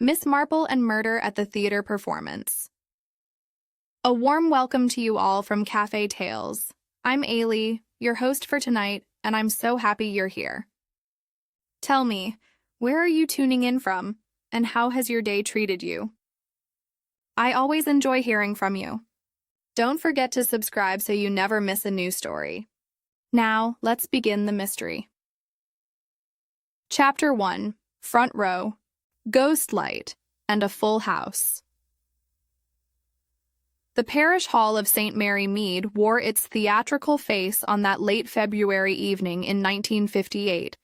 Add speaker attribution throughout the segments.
Speaker 1: Miss Marple and Murder at the Theater Performance. A warm welcome to you all from Cafe Tales. I'm Ailey, your host for tonight, and I'm so happy you're here. Tell me, where are you tuning in from, and how has your day treated you? I always enjoy hearing from you. Don't forget to subscribe so you never miss a new story. Now, let's begin the mystery. Chapter 1, Front Row, Ghost Light, and a Full House. The parish hall of St. Mary Mead wore its theatrical face on that late February evening in 1958,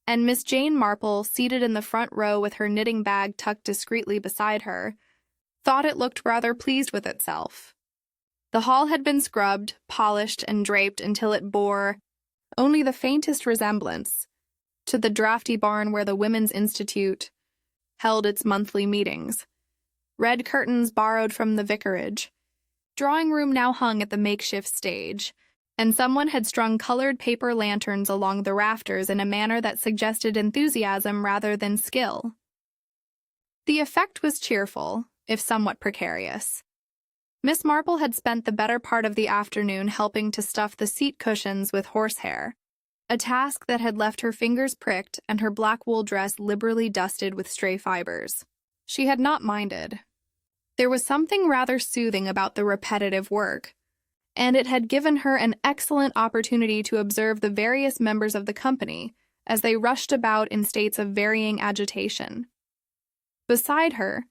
Speaker 1: and Miss Jane Marple, seated in the front row with her knitting bag tucked discreetly beside her, thought it looked rather pleased with itself. The hall had been scrubbed, polished, and draped until it bore only the faintest resemblance to the drafty barn where the Women's Institute held its monthly meetings. Red curtains borrowed from the vicarage. Drawing room now hung at the makeshift stage, and someone had strung colored paper lanterns along the rafters in a manner that suggested enthusiasm rather than skill. The effect was cheerful, if somewhat precarious. Miss Marple had spent the better part of the afternoon helping to stuff the seat cushions with horsehair, a task that had left her fingers pricked and her black wool dress liberally dusted with stray fibers. She had not minded. There was something rather soothing about the repetitive work, and it had given her an excellent opportunity to observe the various members of the company as they rushed about in states of varying agitation. Beside her,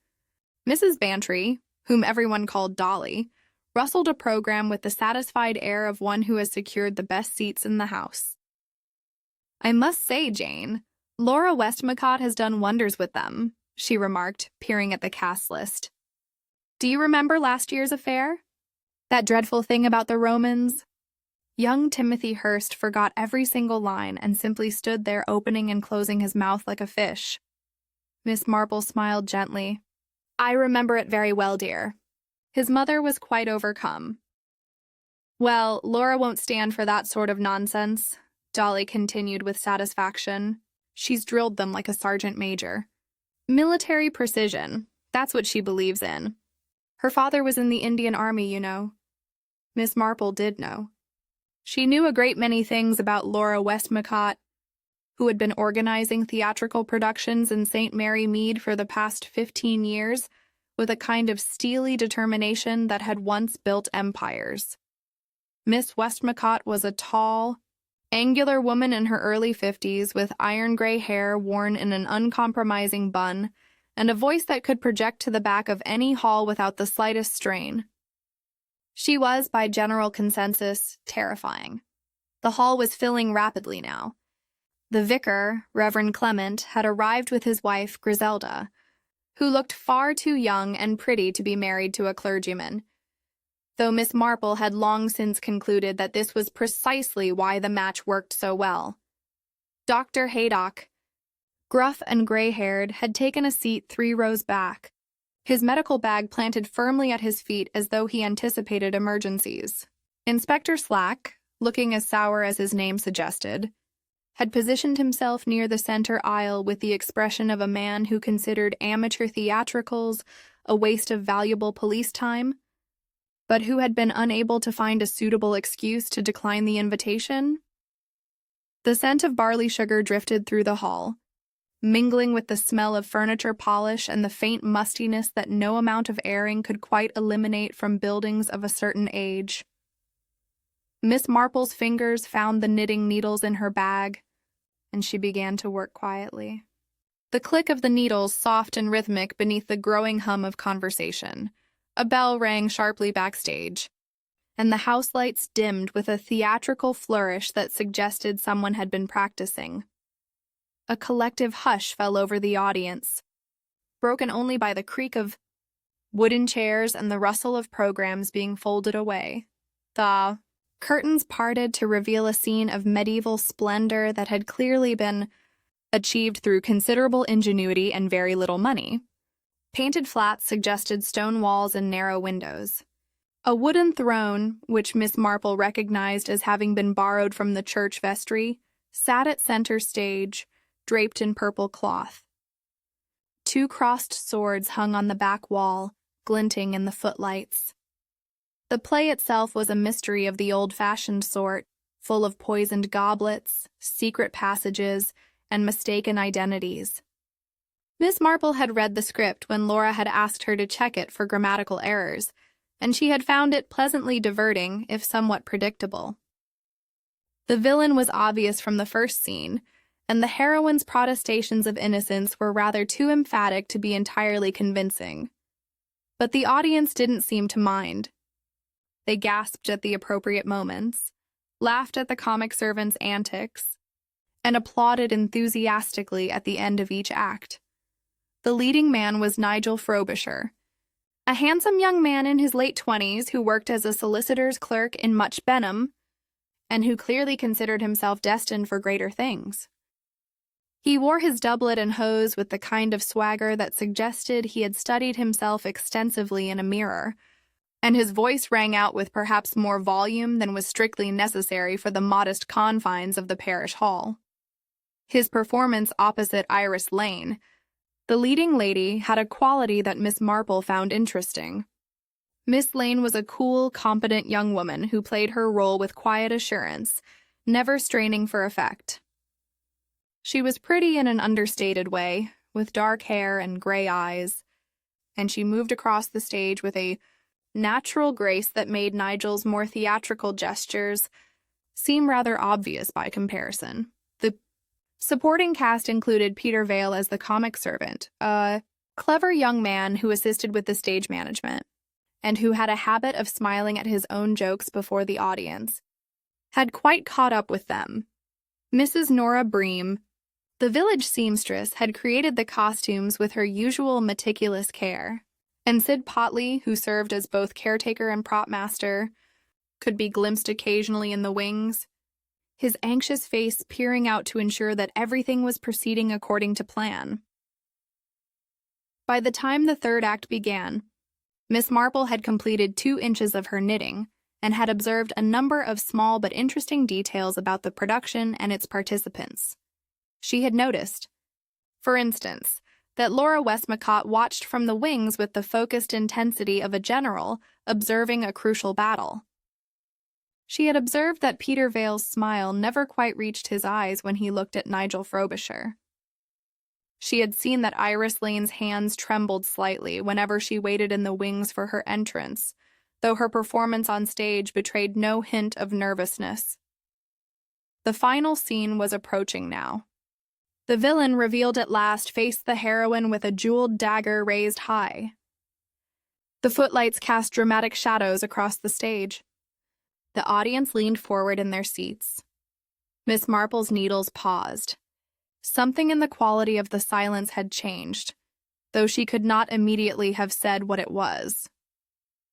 Speaker 1: Mrs. Bantry, whom everyone called Dolly, rustled a program with the satisfied air of one who has secured the best seats in the house. "I must say, Jane, Laura Westmacott has done wonders with them," she remarked, peering at the cast list. "Do you remember last year's affair? That dreadful thing about the Romans?" Young Timothy Hurst forgot every single line and simply stood there opening and closing his mouth like a fish. Miss Marple smiled gently. "I remember it very well, dear." His mother was quite overcome. "Well, Laura won't stand for that sort of nonsense," Dolly continued with satisfaction. "She's drilled them like a sergeant major. Military precision, that's what she believes in. Her father was in the Indian Army, you know." Miss Marple did know. She knew a great many things about Laura Westmacott, who had been organizing theatrical productions in St. Mary Mead for the past 15 years with a kind of steely determination that had once built empires. Miss Westmacott was a tall, angular woman in her early 50s with iron-gray hair worn in an uncompromising bun and a voice that could project to the back of any hall without the slightest strain. She was, by general consensus, terrifying. The hall was filling rapidly now. The vicar, Reverend Clement, had arrived with his wife, Griselda, who looked far too young and pretty to be married to a clergyman, though Miss Marple had long since concluded that this was precisely why the match worked so well. Dr. Haydock, gruff and gray-haired, had taken a seat 3 rows back, his medical bag planted firmly at his feet as though he anticipated emergencies. Inspector Slack, looking as sour as his name suggested, had positioned himself near the center aisle with the expression of a man who considered amateur theatricals a waste of valuable police time, but who had been unable to find a suitable excuse to decline the invitation. The scent of barley sugar drifted through the hall, mingling with the smell of furniture polish and the faint mustiness that no amount of airing could quite eliminate from buildings of a certain age. Miss Marple's fingers found the knitting needles in her bag, and she began to work quietly. The click of the needles, soft and rhythmic beneath the growing hum of conversation. A bell rang sharply backstage, and the house lights dimmed with a theatrical flourish that suggested someone had been practicing. A collective hush fell over the audience, broken only by the creak of wooden chairs and the rustle of programs being folded away. The curtains parted to reveal a scene of medieval splendor that had clearly been achieved through considerable ingenuity and very little money. Painted flats suggested stone walls and narrow windows. A wooden throne, which Miss Marple recognized as having been borrowed from the church vestry, sat at center stage, draped in purple cloth. Two crossed swords hung on the back wall, glinting in the footlights. The play itself was a mystery of the old-fashioned sort, full of poisoned goblets, secret passages, and mistaken identities. Miss Marple had read the script when Laura had asked her to check it for grammatical errors, and she had found it pleasantly diverting, if somewhat predictable. The villain was obvious from the first scene, and the heroine's protestations of innocence were rather too emphatic to be entirely convincing. But the audience didn't seem to mind. They gasped at the appropriate moments, laughed at the comic servant's antics, and applauded enthusiastically at the end of each act. The leading man was Nigel Frobisher, a handsome young man in his late 20s who worked as a solicitor's clerk in Much Benham, and who clearly considered himself destined for greater things. He wore his doublet and hose with the kind of swagger that suggested he had studied himself extensively in a mirror, and his voice rang out with perhaps more volume than was strictly necessary for the modest confines of the parish hall. His performance opposite Iris Lane, the leading lady, had a quality that Miss Marple found interesting. Miss Lane was a cool, competent young woman who played her role with quiet assurance, never straining for effect. She was pretty in an understated way, with dark hair and gray eyes, and she moved across the stage with a natural grace that made Nigel's more theatrical gestures seem rather obvious by comparison. The supporting cast included Peter Vale as the comic servant, a clever young man who assisted with the stage management, and who had a habit of smiling at his own jokes before the audience, had quite caught up with them. Mrs. Nora Bream, the village seamstress, had created the costumes with her usual meticulous care, and Sid Potley, who served as both caretaker and prop master, could be glimpsed occasionally in the wings, his anxious face peering out to ensure that everything was proceeding according to plan. By the time the third act began, Miss Marple had completed 2 inches of her knitting and had observed a number of small but interesting details about the production and its participants. She had noticed, for instance, that Laura Westmacott watched from the wings with the focused intensity of a general observing a crucial battle. She had observed that Peter Vale's smile never quite reached his eyes when he looked at Nigel Frobisher. She had seen that Iris Lane's hands trembled slightly whenever she waited in the wings for her entrance, though her performance on stage betrayed no hint of nervousness. The final scene was approaching now. The villain, revealed at last, faced the heroine with a jeweled dagger raised high. The footlights cast dramatic shadows across the stage. The audience leaned forward in their seats. Miss Marple's needles paused. Something in the quality of the silence had changed, though she could not immediately have said what it was.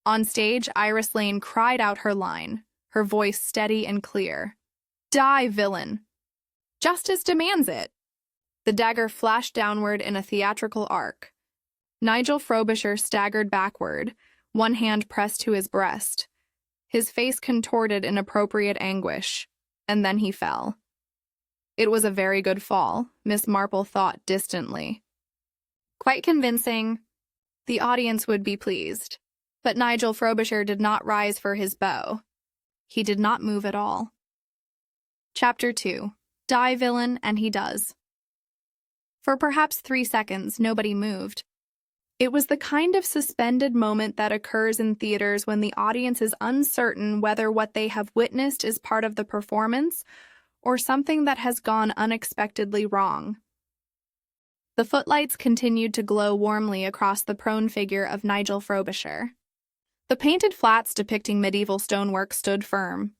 Speaker 1: On stage, Iris Lane cried out her line, her voice steady and clear. "Die, villain! Justice demands it!" The dagger flashed downward in a theatrical arc. Nigel Frobisher staggered backward, one hand pressed to his breast. His face contorted in appropriate anguish, and then he fell. It was a very good fall, Miss Marple thought distantly. Quite convincing. The audience would be pleased. But Nigel Frobisher did not rise for his bow. He did not move at all. Chapter 2. Die, villain, and he does. For perhaps 3 seconds, nobody moved. It was the kind of suspended moment that occurs in theaters when the audience is uncertain whether what they have witnessed is part of the performance or something that has gone unexpectedly wrong. The footlights continued to glow warmly across the prone figure of Nigel Frobisher. The painted flats depicting medieval stonework stood firm.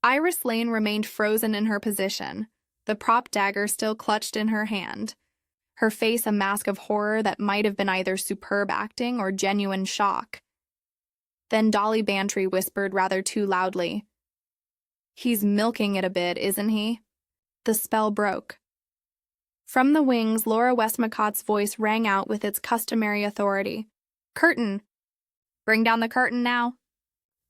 Speaker 1: Iris Lane remained frozen in her position, the prop dagger still clutched in her hand, her face a mask of horror that might have been either superb acting or genuine shock. Then Dolly Bantry whispered rather too loudly, "He's milking it a bit, isn't he?" The spell broke. From the wings, Laura Westmacott's voice rang out with its customary authority. "Curtain! Bring down the curtain now."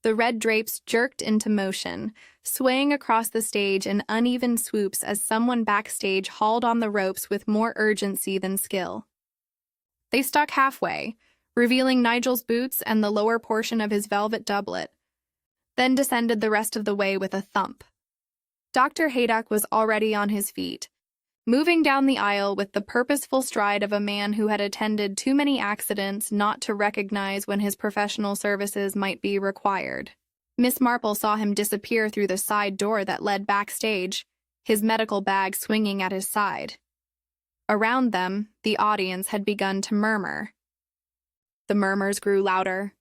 Speaker 1: The red drapes jerked into motion, swaying across the stage in uneven swoops as someone backstage hauled on the ropes with more urgency than skill. They stuck halfway, revealing Nigel's boots and the lower portion of his velvet doublet, then descended the rest of the way with a thump. Dr. Haydock was already on his feet, moving down the aisle with the purposeful stride of a man who had attended too many accidents not to recognize when his professional services might be required. Miss Marple saw him disappear through the side door that led backstage, his medical bag swinging at his side. Around them, the audience had begun to murmur. The murmurs grew louder,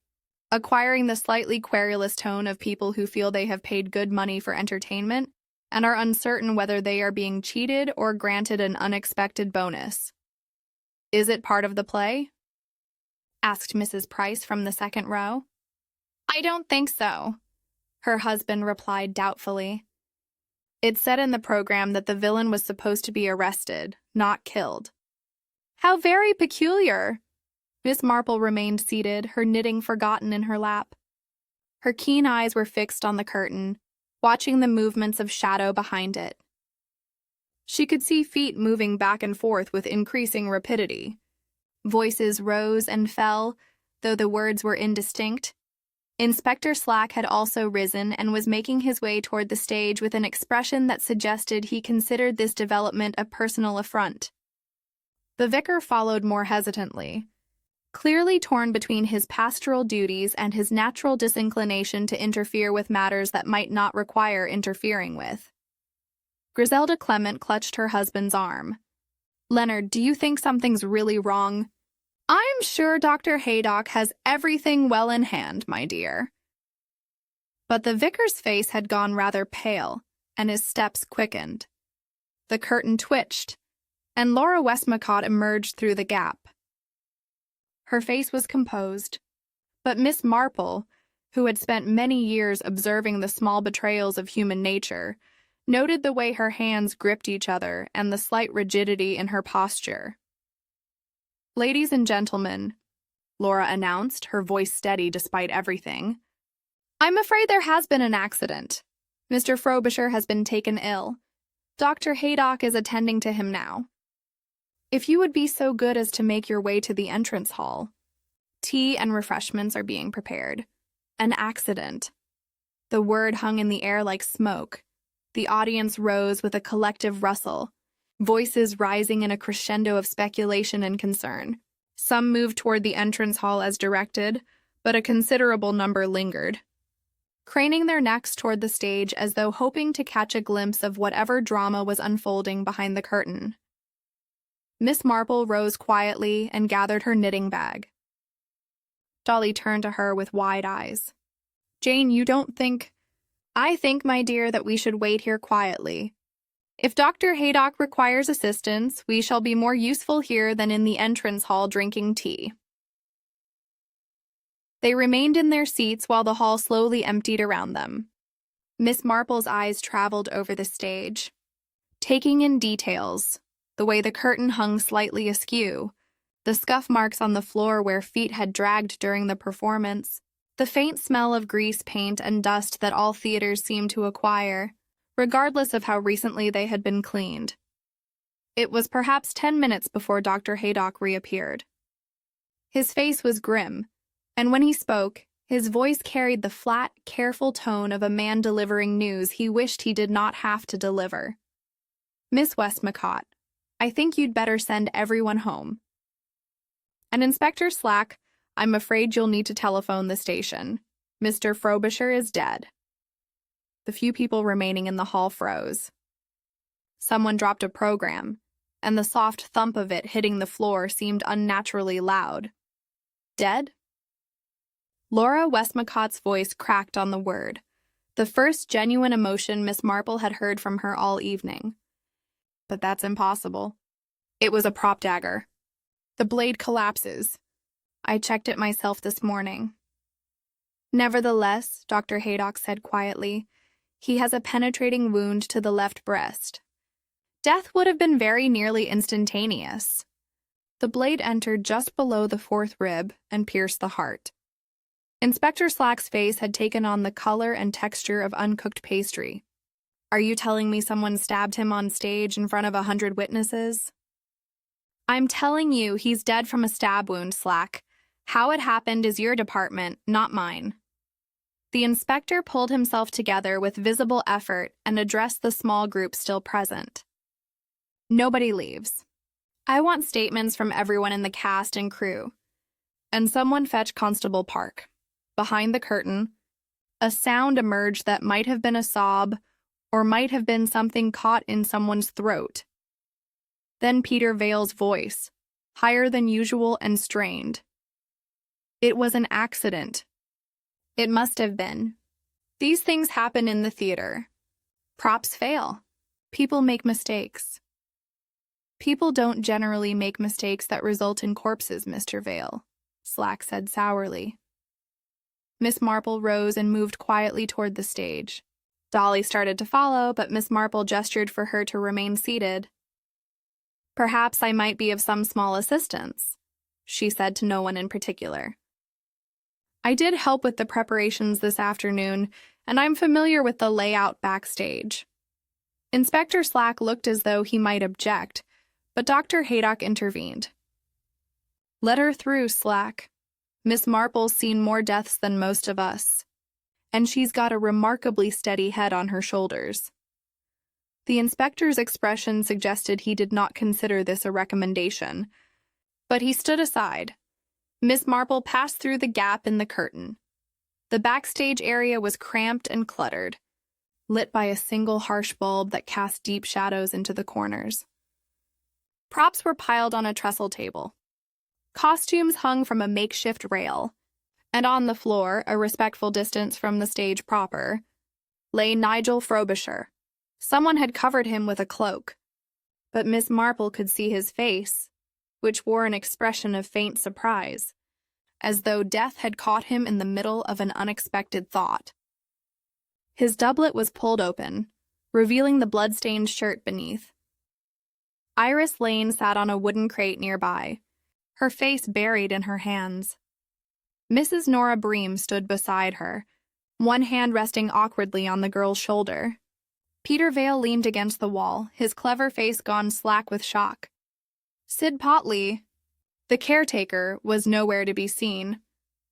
Speaker 1: acquiring the slightly querulous tone of people who feel they have paid good money for entertainment and are uncertain whether they are being cheated or granted an unexpected bonus. "Is it part of the play?" asked Mrs. Price from the second row. "I don't think so," her husband replied doubtfully. "It said in the program that the villain was supposed to be arrested, not killed." "How very peculiar!" Miss Marple remained seated, her knitting forgotten in her lap. Her keen eyes were fixed on the curtain, watching the movements of shadow behind it. She could see feet moving back and forth with increasing rapidity. Voices rose and fell, though the words were indistinct. Inspector Slack had also risen and was making his way toward the stage with an expression that suggested he considered this development a personal affront. The vicar followed more hesitantly, clearly torn between his pastoral duties and his natural disinclination to interfere with matters that might not require interfering with. Griselda Clement clutched her husband's arm. "Leonard, do you think something's really wrong?" "I'm sure Dr. Haydock has everything well in hand, my dear." But the vicar's face had gone rather pale, and his steps quickened. The curtain twitched, and Laura Westmacott emerged through the gap. Her face was composed, but Miss Marple, who had spent many years observing the small betrayals of human nature, noted the way her hands gripped each other and the slight rigidity in her posture. "Ladies and gentlemen," Laura announced, her voice steady despite everything, "I'm afraid there has been an accident. Mr. Frobisher has been taken ill. Dr. Haydock is attending to him now. If you would be so good as to make your way to the entrance hall. Tea and refreshments are being prepared." An accident. The word hung in the air like smoke. The audience rose with a collective rustle, voices rising in a crescendo of speculation and concern. Some moved toward the entrance hall as directed, but a considerable number lingered, craning their necks toward the stage as though hoping to catch a glimpse of whatever drama was unfolding behind the curtain. Miss Marple rose quietly and gathered her knitting bag. Dolly turned to her with wide eyes. "Jane, you don't think—" "I think, my dear, that we should wait here quietly. If Dr. Haydock requires assistance, we shall be more useful here than in the entrance hall drinking tea." They remained in their seats while the hall slowly emptied around them. Miss Marple's eyes traveled over the stage, taking in details, the way the curtain hung slightly askew, the scuff marks on the floor where feet had dragged during the performance, the faint smell of grease paint and dust that all theaters seem to acquire, regardless of how recently they had been cleaned. It was perhaps 10 minutes before Dr. Haydock reappeared. His face was grim, and when he spoke, his voice carried the flat, careful tone of a man delivering news he wished he did not have to deliver. "Miss Westmacott, I think you'd better send everyone home. And Inspector Slack, I'm afraid you'll need to telephone the station. Mr. Frobisher is dead." The few people remaining in the hall froze. Someone dropped a program, and the soft thump of it hitting the floor seemed unnaturally loud. "Dead?" Laura Westmacott's voice cracked on the word, the first genuine emotion Miss Marple had heard from her all evening. "But that's impossible. It was a prop dagger. The blade collapses. I checked it myself this morning." "Nevertheless," Dr. Haydock said quietly, "he has a penetrating wound to the left breast. Death would have been very nearly instantaneous. The blade entered just below the fourth rib and pierced the heart." Inspector Slack's face had taken on the color and texture of uncooked pastry. "Are you telling me someone stabbed him on stage in front of 100 witnesses?" I'm telling you, he's dead from a stab wound, Slack. How it happened is your department, not mine. The inspector pulled himself together with visible effort and addressed the small group still present. Nobody leaves. I want statements from everyone in the cast and crew. And someone fetch Constable Park. Behind the curtain, a sound emerged that might have been a sob or might have been something caught in someone's throat. Then Peter Vale's voice, higher than usual and strained. It was an accident. It must have been. These things happen in the theater. Props fail. People make mistakes. People don't generally make mistakes that result in corpses, Mr. Vale, Slack said sourly. Miss Marple rose and moved quietly toward the stage. Dolly started to follow, but Miss Marple gestured for her to remain seated. Perhaps I might be of some small assistance, she said to no one in particular. I did help with the preparations this afternoon, and I'm familiar with the layout backstage. Inspector Slack looked as though he might object, but Dr. Haydock intervened. Let her through, Slack. Miss Marple's seen more deaths than most of us, and she's got a remarkably steady head on her shoulders. The inspector's expression suggested he did not consider this a recommendation, but he stood aside. Miss Marple passed through the gap in the curtain. The backstage area was cramped and cluttered, lit by a single harsh bulb that cast deep shadows into the corners. Props were piled on a trestle table. Costumes hung from a makeshift rail, and on the floor, a respectful distance from the stage proper, lay Nigel Frobisher. Someone had covered him with a cloak, but Miss Marple could see his face, which wore an expression of faint surprise, as though death had caught him in the middle of an unexpected thought. His doublet was pulled open, revealing the blood-stained shirt beneath. Iris Lane sat on a wooden crate nearby, her face buried in her hands. Mrs. Nora Bream stood beside her, one hand resting awkwardly on the girl's shoulder. Peter Vale leaned against the wall, his clever face gone slack with shock. Sid Potley, the caretaker, was nowhere to be seen,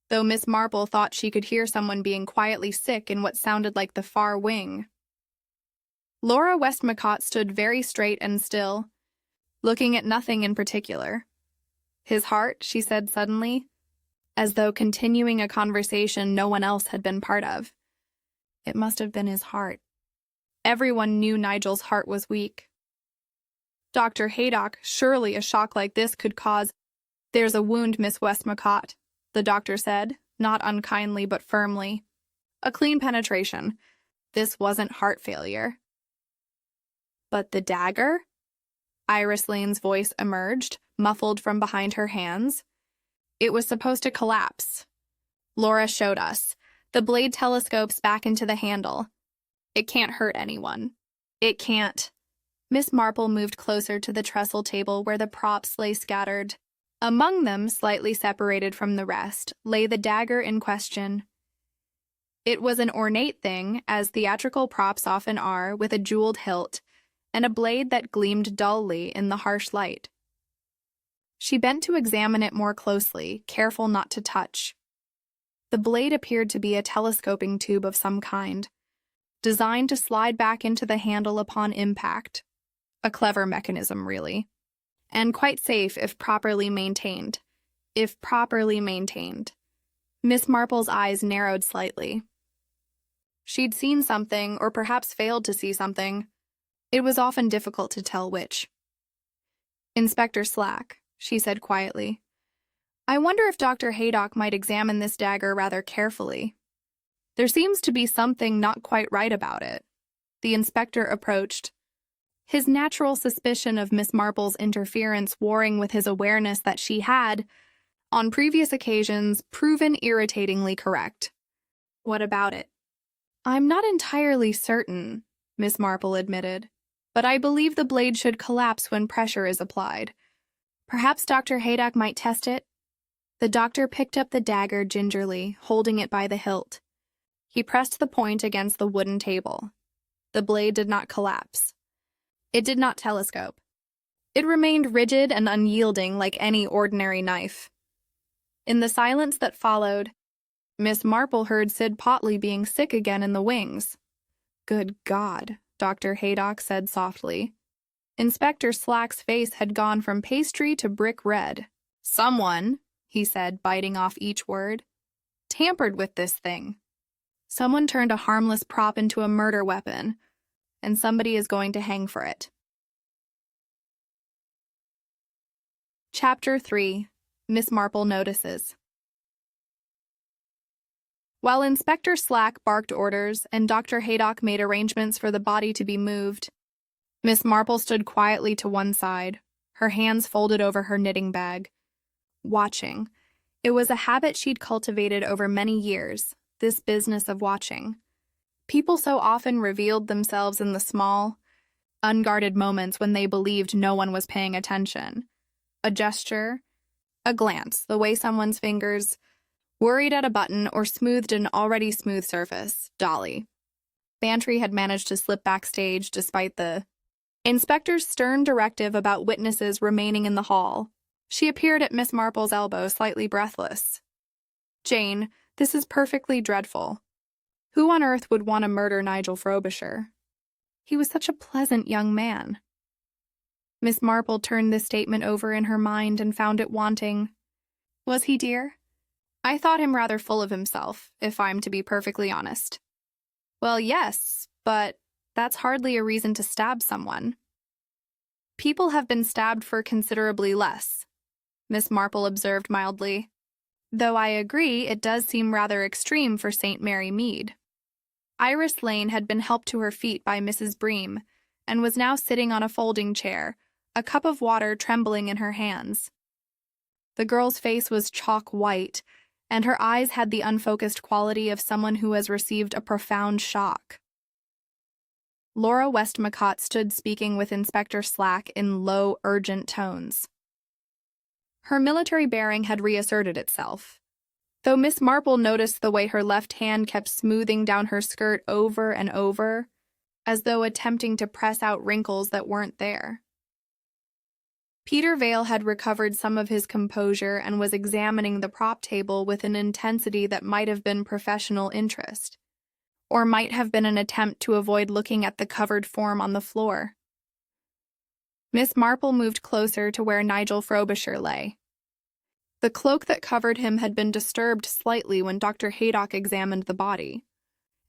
Speaker 1: though Miss Marple thought she could hear someone being quietly sick in what sounded like the far wing. Laura Westmacott stood very straight and still, looking at nothing in particular. His heart, she said suddenly, as though continuing a conversation no one else had been part of. It must have been his heart. Everyone knew Nigel's heart was weak. Dr. Haydock, surely a shock like this could cause— There's a wound, Miss Westmacott, the doctor said, not unkindly but firmly. A clean penetration. This wasn't heart failure. But the dagger? Iris Lane's voice emerged, muffled from behind her hands. It was supposed to collapse. Laura showed us. The blade telescopes back into the handle. It can't hurt anyone. It can't. Miss Marple moved closer to the trestle table where the props lay scattered. Among them, slightly separated from the rest, lay the dagger in question. It was an ornate thing, as theatrical props often are, with a jeweled hilt, and a blade that gleamed dully in the harsh light. She bent to examine it more closely, careful not to touch. The blade appeared to be a telescoping tube of some kind, designed to slide back into the handle upon impact. A clever mechanism, really. And quite safe if properly maintained. If properly maintained. Miss Marple's eyes narrowed slightly. She'd seen something, or perhaps failed to see something. It was often difficult to tell which. Inspector Slack, she said quietly. I wonder if Dr. Haydock might examine this dagger rather carefully. There seems to be something not quite right about it. The inspector approached, his natural suspicion of Miss Marple's interference warring with his awareness that she had, on previous occasions, proven irritatingly correct. What about it? I'm not entirely certain, Miss Marple admitted, but I believe the blade should collapse when pressure is applied. Perhaps Dr. Haydock might test it? The doctor picked up the dagger gingerly, holding it by the hilt. He pressed the point against the wooden table. The blade did not collapse. It did not telescope. It remained rigid and unyielding like any ordinary knife. In the silence that followed, Miss Marple heard Sid Potley being sick again in the wings. "Good God," Dr. Haydock said softly. Inspector Slack's face had gone from pastry to brick red. "Someone," he said, biting off each word, "tampered with this thing. Someone turned a harmless prop into a murder weapon, and somebody is going to hang for it." Chapter 3. Miss Marple Notices. While Inspector Slack barked orders and Dr. Haydock made arrangements for the body to be moved, Miss Marple stood quietly to one side, her hands folded over her knitting bag, watching. It was a habit she'd cultivated over many years, this business of watching. People so often revealed themselves in the small, unguarded moments when they believed no one was paying attention. A gesture, a glance, the way someone's fingers worried at a button or smoothed an already smooth surface. Dolly. Bantry had managed to slip backstage despite the inspector's stern directive about witnesses remaining in the hall. She appeared at Miss Marple's elbow, slightly breathless. "Jane, this is perfectly dreadful. Who on earth would want to murder Nigel Frobisher? He was such a pleasant young man." Miss Marple turned this statement over in her mind and found it wanting. "Was he, dear? I thought him rather full of himself, if I'm to be perfectly honest." "Well, yes, but that's hardly a reason to stab someone." "People have been stabbed for considerably less," Miss Marple observed mildly. "Though I agree it does seem rather extreme for St. Mary Mead." Iris Lane had been helped to her feet by Mrs. Bream, and was now sitting on a folding chair, a cup of water trembling in her hands. The girl's face was chalk white, and her eyes had the unfocused quality of someone who has received a profound shock. Laura Westmacott stood speaking with Inspector Slack in low, urgent tones. Her military bearing had reasserted itself, though Miss Marple noticed the way her left hand kept smoothing down her skirt over and over, as though attempting to press out wrinkles that weren't there. Peter Vale had recovered some of his composure and was examining the prop table with an intensity that might have been professional interest, or might have been an attempt to avoid looking at the covered form on the floor. Miss Marple moved closer to where Nigel Frobisher lay. The cloak that covered him had been disturbed slightly when Dr. Haydock examined the body,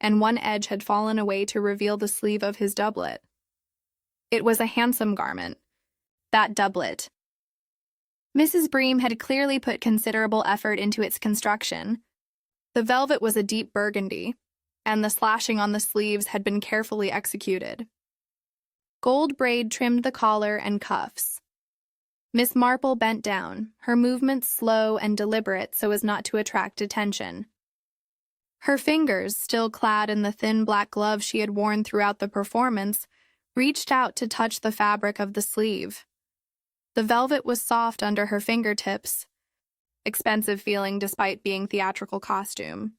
Speaker 1: and one edge had fallen away to reveal the sleeve of his doublet. It was a handsome garment, that doublet. Mrs. Bream had clearly put considerable effort into its construction. The velvet was a deep burgundy, and the slashing on the sleeves had been carefully executed. Gold braid trimmed the collar and cuffs. Miss Marple bent down, her movements slow and deliberate so as not to attract attention. Her fingers, still clad in the thin black glove she had worn throughout the performance, reached out to touch the fabric of the sleeve. The velvet was soft under her fingertips, expensive feeling despite being theatrical costume.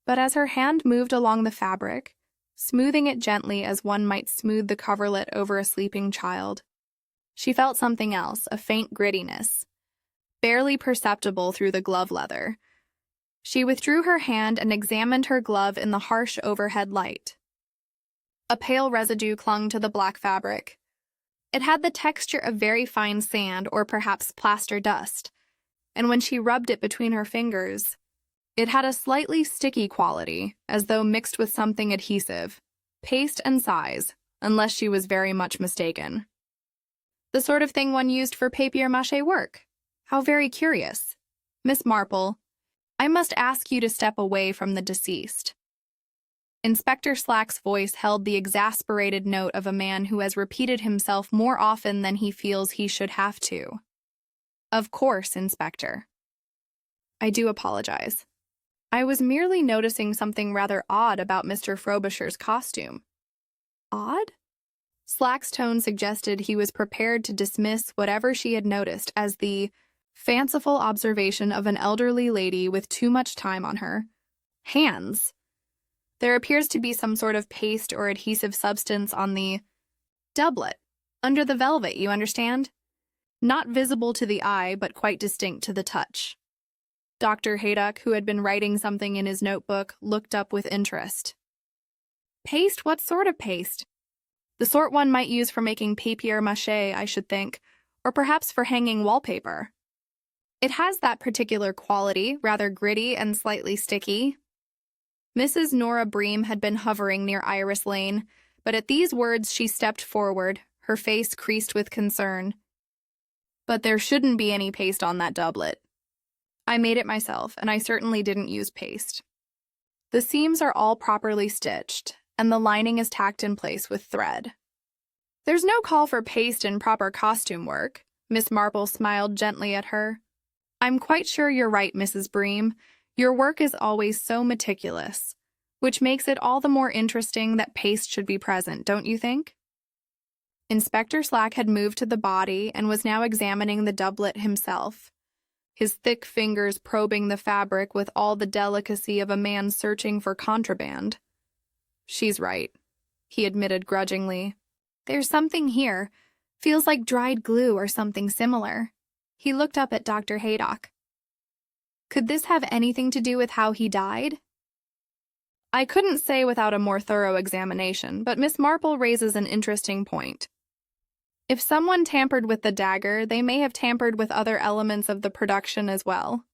Speaker 1: But as her hand moved along the fabric, smoothing it gently as one might smooth the coverlet over a sleeping child, she felt something else, a faint grittiness, barely perceptible through the glove leather. She withdrew her hand and examined her glove in the harsh overhead light. A pale residue clung to the black fabric. It had the texture of very fine sand or perhaps plaster dust, and when she rubbed it between her fingers, it had a slightly sticky quality, as though mixed with something adhesive, paste and size, unless she was very much mistaken. The sort of thing one used for papier-mâché work. How very curious. Miss Marple, I must ask you to step away from the deceased. Inspector Slack's voice held the exasperated note of a man who has repeated himself more often than he feels he should have to. Of course, Inspector. I do apologize. I was merely noticing something rather odd about Mr. Frobisher's costume. Odd? Slack's tone suggested he was prepared to dismiss whatever she had noticed as the fanciful observation of an elderly lady with too much time on her hands. There appears to be some sort of paste or adhesive substance on the doublet, under the velvet, you understand? not visible to the eye but quite distinct to the touch. Dr. Haydock, who had been writing something in his notebook, looked up with interest. Paste? What sort of paste? The sort one might use for making papier-mâché, I should think, or perhaps for hanging wallpaper. It has that particular quality, rather gritty and slightly sticky. Mrs. Nora Bream had been hovering near Iris Lane, but at these words she stepped forward, her face creased with concern. But there shouldn't be any paste on that doublet. I made it myself, and I certainly didn't use paste. The seams are all properly stitched, and the lining is tacked in place with thread. There's no call for paste in proper costume work. Miss Marple smiled gently at her. I'm quite sure you're right, Mrs. Bream. Your work is always so meticulous, which makes it all the more interesting that paste should be present, don't you think? Inspector Slack had moved to the body and was now examining the doublet himself, his thick fingers probing the fabric with all the delicacy of a man searching for contraband. She's right, he admitted grudgingly. There's something here. Feels like dried glue or something similar. He looked up at Dr. Haydock. Could this have anything to do with how he died? I couldn't say without a more thorough examination, but Miss Marple raises an interesting point. If someone tampered with the dagger, they may have tampered with other elements of the production as well.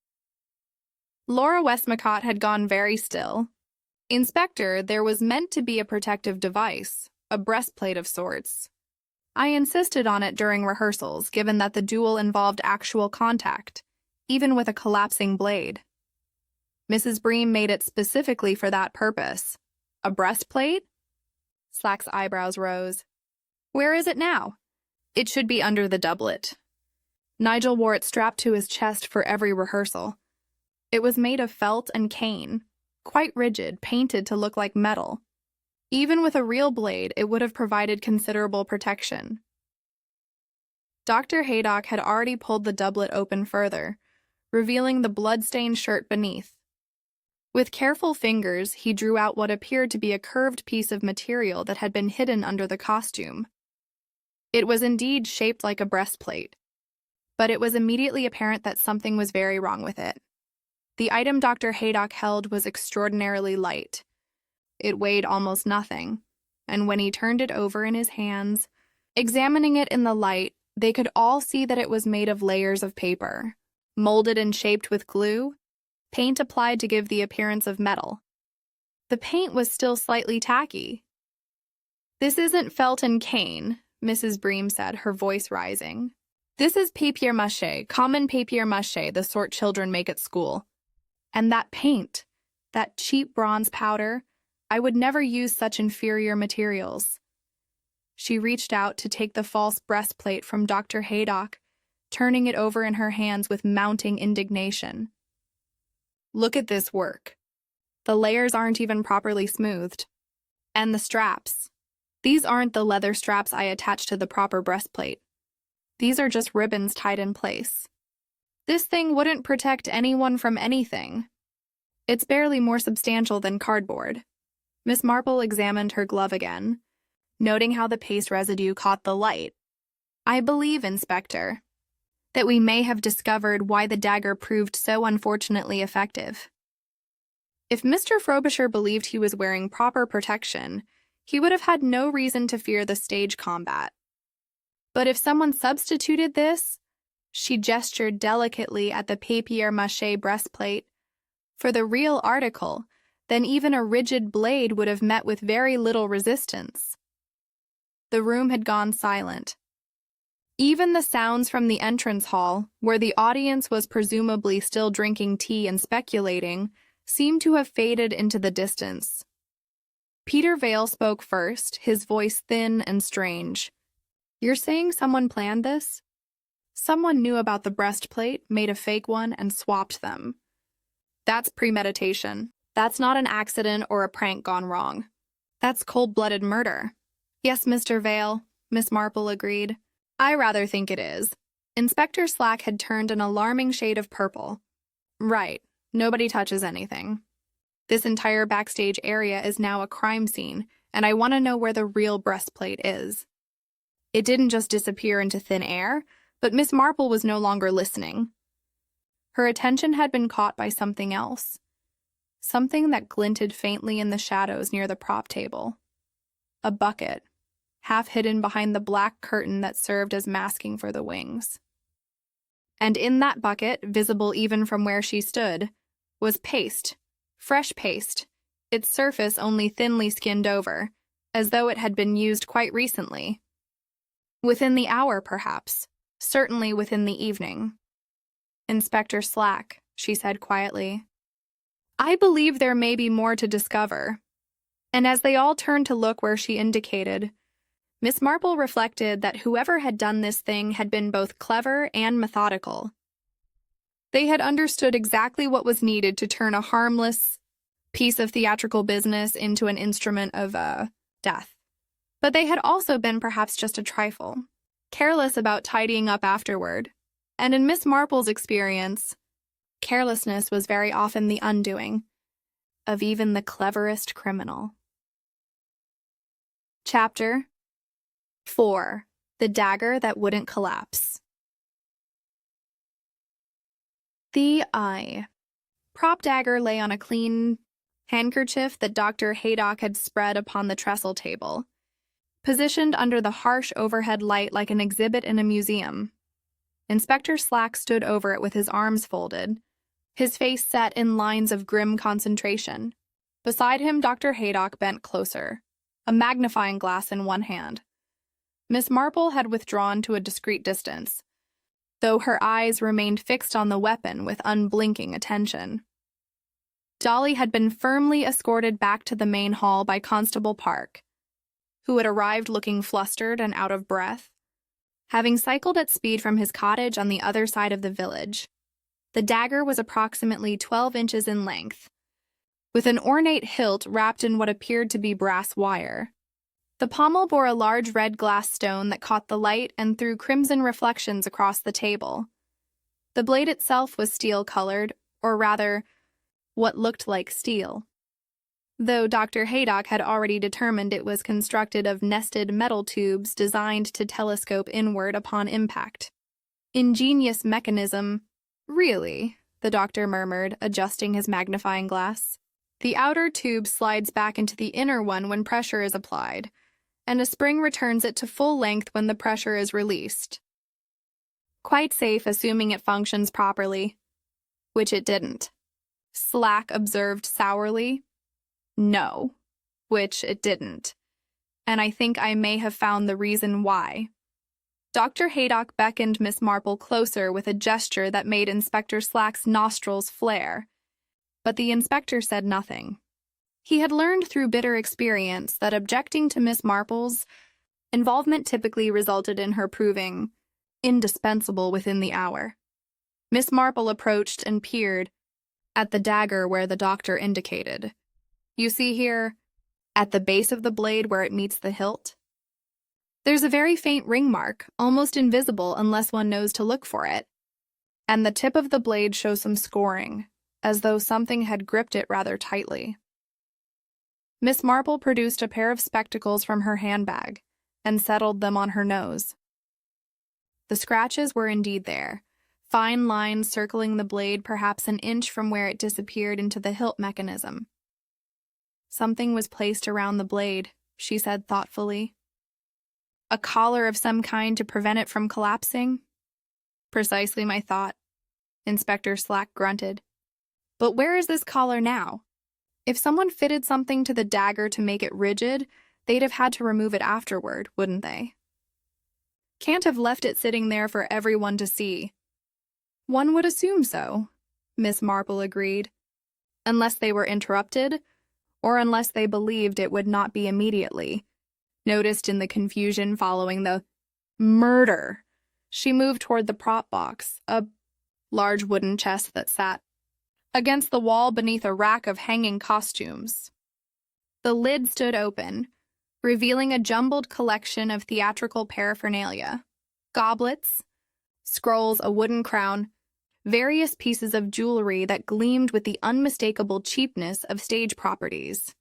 Speaker 1: Laura Westmacott had gone very still. Inspector, there was meant to be a protective device, a breastplate of sorts. I insisted on it during rehearsals, given that the duel involved actual contact, even with a collapsing blade. Mrs. Bream made it specifically for that purpose. A breastplate? Slack's eyebrows rose. Where is it now? It should be under the doublet. Nigel wore it strapped to his chest for every rehearsal. It was made of felt and cane, quite rigid, painted to look like metal. Even with a real blade, it would have provided considerable protection. Dr. Haydock had already pulled the doublet open further, revealing the blood-stained shirt beneath. With careful fingers, he drew out what appeared to be a curved piece of material that had been hidden under the costume. It was indeed shaped like a breastplate, but it was immediately apparent that something was very wrong with it. The item Dr. Haydock held was extraordinarily light. It weighed almost nothing, and when he turned it over in his hands, examining it in the light, they could all see that it was made of layers of paper, molded and shaped with glue, paint applied to give the appearance of metal. The paint was still slightly tacky. This isn't felt and cane, Mrs. Bream said, her voice rising. This is papier-mâché, common papier-mâché, the sort children make at school. And that paint, that cheap bronze powder, I would never use such inferior materials. She reached out to take the false breastplate from Dr. Haydock, turning it over in her hands with mounting indignation. Look at this work. The layers aren't even properly smoothed. And the straps. These aren't the leather straps I attached to the proper breastplate. These are just ribbons tied in place. This thing wouldn't protect anyone from anything. It's barely more substantial than cardboard. Miss Marple examined her glove again, noting how the paste residue caught the light. I believe, Inspector, that we may have discovered why the dagger proved so unfortunately effective. If Mr. Frobisher believed he was wearing proper protection, he would have had no reason to fear the stage combat. But if someone substituted this, she gestured delicately at the papier-mâché breastplate, for the real article, then even a rigid blade would have met with very little resistance. The room had gone silent. Even the sounds from the entrance hall, where the audience was presumably still drinking tea and speculating, seemed to have faded into the distance. Peter Vale spoke first, his voice thin and strange. You're saying someone planned this? Someone knew about the breastplate, made a fake one, and swapped them. That's premeditation. That's not an accident or a prank gone wrong. That's cold-blooded murder. Yes, Mr. Vale, Miss Marple agreed. I rather think it is. Inspector Slack had turned an alarming shade of purple. Right. Nobody touches anything. This entire backstage area is now a crime scene, and I want to know where the real breastplate is. It didn't just disappear into thin air. But Miss Marple was no longer listening. Her attention had been caught by something else. Something that glinted faintly in the shadows near the prop table. A bucket, half hidden behind the black curtain that served as masking for the wings. And in that bucket, visible even from where she stood, was paste, fresh paste, its surface only thinly skinned over, as though it had been used quite recently. Within the hour, perhaps, certainly within the evening. "Inspector Slack," she said quietly. "I believe there may be more to discover." And as they all turned to look where she indicated, Miss Marple reflected that whoever had done this thing had been both clever and methodical. They had understood exactly what was needed to turn a harmless piece of theatrical business into an instrument of, death. But they had also been perhaps just a trifle, careless about tidying up afterward. And in Miss Marple's experience, carelessness was very often the undoing of even the cleverest criminal. Chapter 4. The Dagger That Wouldn't Collapse. The prop dagger lay on a clean handkerchief that Dr. Haydock had spread upon the trestle table, positioned under the harsh overhead light like an exhibit in a museum. Inspector Slack stood over it with his arms folded, his face set in lines of grim concentration. Beside him, Dr. Haydock bent closer, a magnifying glass in one hand. Miss Marple had withdrawn to a discreet distance, though her eyes remained fixed on the weapon with unblinking attention. Dolly had been firmly escorted back to the main hall by Constable Park, who had arrived looking flustered and out of breath, having cycled at speed from his cottage on the other side of the village. The dagger was approximately 12 inches in length, with an ornate hilt wrapped in what appeared to be brass wire. The pommel bore a large red glass stone that caught the light and threw crimson reflections across the table. The blade itself was steel-colored, or rather, what looked like steel, though Dr. Haydock had already determined it was constructed of nested metal tubes designed to telescope inward upon impact. "Ingenious mechanism, really," the doctor murmured, adjusting his magnifying glass. "The outer tube slides back into the inner one when pressure is applied, and a spring returns it to full length when the pressure is released. Quite safe, assuming it functions properly." "Which it didn't," Slack observed sourly. "No, which it didn't. And I think I may have found the reason why." Dr. Haydock beckoned Miss Marple closer with a gesture that made Inspector Slack's nostrils flare, but the inspector said nothing. He had learned through bitter experience that objecting to Miss Marple's involvement typically resulted in her proving indispensable within the hour. Miss Marple approached and peered at the dagger where the doctor indicated. "You see here, at the base of the blade where it meets the hilt? There's a very faint ring mark, almost invisible unless one knows to look for it. And the tip of the blade shows some scoring, as though something had gripped it rather tightly." Miss Marple produced a pair of spectacles from her handbag and settled them on her nose. The scratches were indeed there, fine lines circling the blade perhaps an inch from where it disappeared into the hilt mechanism. "Something was placed around the blade," she said thoughtfully. "A collar of some kind to prevent it from collapsing?" "Precisely my thought," Inspector Slack grunted. "But where is this collar now? If someone fitted something to the dagger to make it rigid, they'd have had to remove it afterward, wouldn't they? Can't have left it sitting there for everyone to see." "One would assume so," Miss Marple agreed, "unless they were interrupted, or unless they believed it would not be immediately noticed in the confusion following the murder." She moved toward the prop box, a large wooden chest that sat against the wall beneath a rack of hanging costumes. The lid stood open, revealing a jumbled collection of theatrical paraphernalia: goblets, scrolls, a wooden crown, various pieces of jewelry that gleamed with the unmistakable cheapness of stage properties.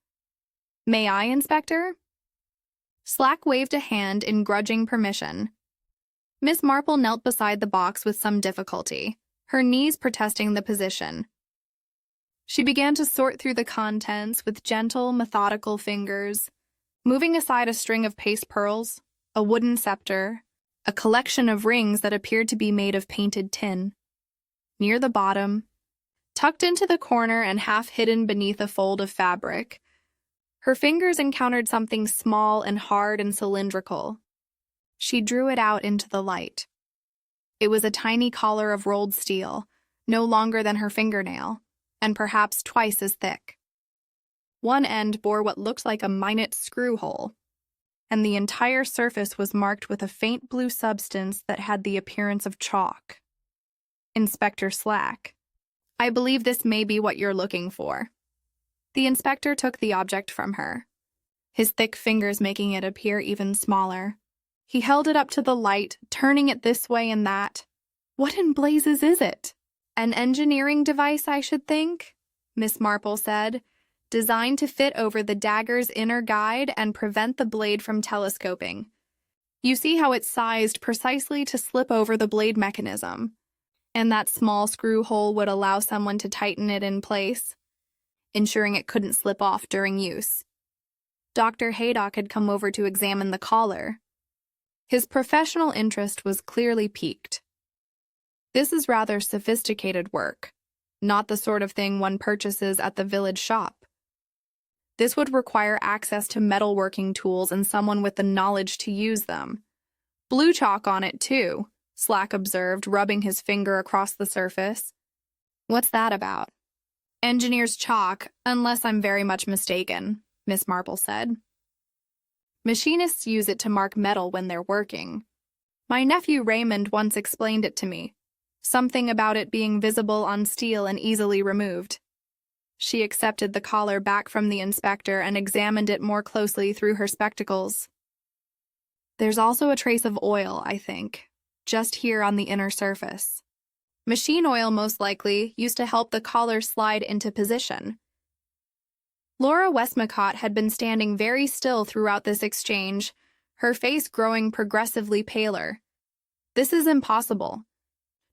Speaker 1: "May I, Inspector?" Slack waved a hand in grudging permission. Miss Marple knelt beside the box with some difficulty, her knees protesting the position. She began to sort through the contents with gentle, methodical fingers, moving aside a string of paste pearls, a wooden scepter, a collection of rings that appeared to be made of painted tin. Near the bottom, tucked into the corner and half hidden beneath a fold of fabric, her fingers encountered something small and hard and cylindrical. She drew it out into the light. It was a tiny collar of rolled steel, no longer than her fingernail, and perhaps twice as thick. One end bore what looked like a minute screw hole, and the entire surface was marked with a faint blue substance that had the appearance of chalk. Inspector Slack, I believe this may be what you're looking for. The inspector took the object from her, his thick fingers making it appear even smaller. He held it up to the light, turning it this way and that. What in blazes is it? An engineering device, I should think, Miss Marple said, designed to fit over the dagger's inner guide and prevent the blade from telescoping. You see how it's sized precisely to slip over the blade mechanism, and that small screw hole would allow someone to tighten it in place, ensuring it couldn't slip off during use. Dr. Haydock had come over to examine the collar. His professional interest was clearly piqued. This is rather sophisticated work, not the sort of thing one purchases at the village shop. This would require access to metalworking tools and someone with the knowledge to use them. Blue chalk on it, too, Slack observed, rubbing his finger across the surface. What's that about? Engineer's chalk, unless I'm very much mistaken, Miss Marple said. Machinists use it to mark metal when they're working. My nephew Raymond once explained it to me. Something about it being visible on steel and easily removed. She accepted the collar back from the inspector and examined it more closely through her spectacles. There's also a trace of oil, I think, just here on the inner surface. Machine oil, most likely, used to help the collar slide into position. Laura Westmacott had been standing very still throughout this exchange, her face growing progressively paler. This is impossible.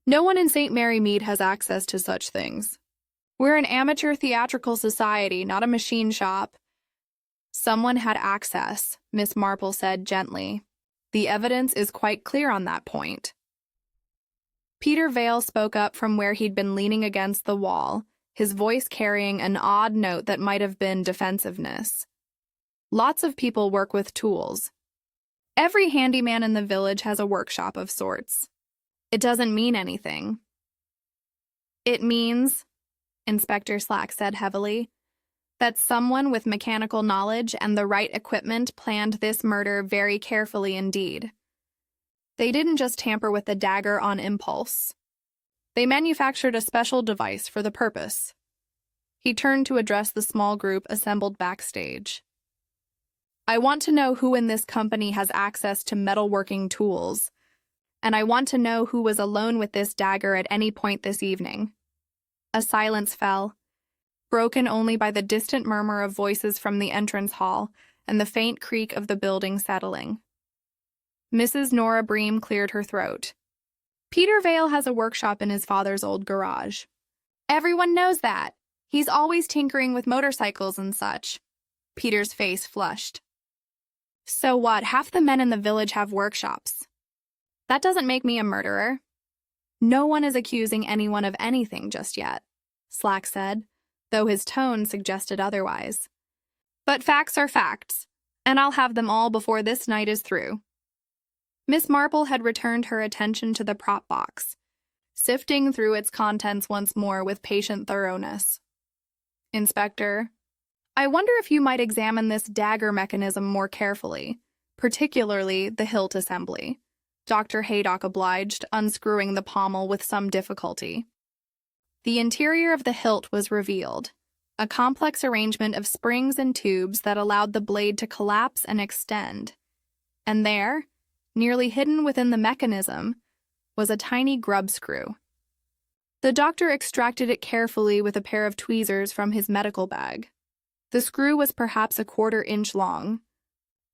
Speaker 1: No one in St. Mary Mead has access to such things. We're an amateur theatrical society, not a machine shop. Someone had access, Miss Marple said gently. The evidence is quite clear on that point. Peter Vale spoke up from where he'd been leaning against the wall, his voice carrying an odd note that might have been defensiveness. Lots of people work with tools. Every handyman in the village has a workshop of sorts. It doesn't mean anything. It means, Inspector Slack said heavily, that someone with mechanical knowledge and the right equipment planned this murder very carefully indeed. They didn't just tamper with the dagger on impulse. They manufactured a special device for the purpose. He turned to address the small group assembled backstage. I want to know who in this company has access to metalworking tools, and I want to know who was alone with this dagger at any point this evening. A silence fell, broken only by the distant murmur of voices from the entrance hall and the faint creak of the building settling. Mrs. Nora Bream cleared her throat. Peter Vale has a workshop in his father's old garage. Everyone knows that. He's always tinkering with motorcycles and such. Peter's face flushed. So what? Half the men in the village have workshops. That doesn't make me a murderer. No one is accusing anyone of anything just yet, Slack said, though his tone suggested otherwise. But facts are facts, and I'll have them all before this night is through. Miss Marple had returned her attention to the prop box, sifting through its contents once more with patient thoroughness. Inspector, I wonder if you might examine this dagger mechanism more carefully, particularly the hilt assembly. Dr. Haydock obliged, unscrewing the pommel with some difficulty. The interior of the hilt was revealed, a complex arrangement of springs and tubes that allowed the blade to collapse and extend. And there, nearly hidden within the mechanism, was a tiny grub screw. The doctor extracted it carefully with a pair of tweezers from his medical bag. The screw was perhaps a 1/4 inch long,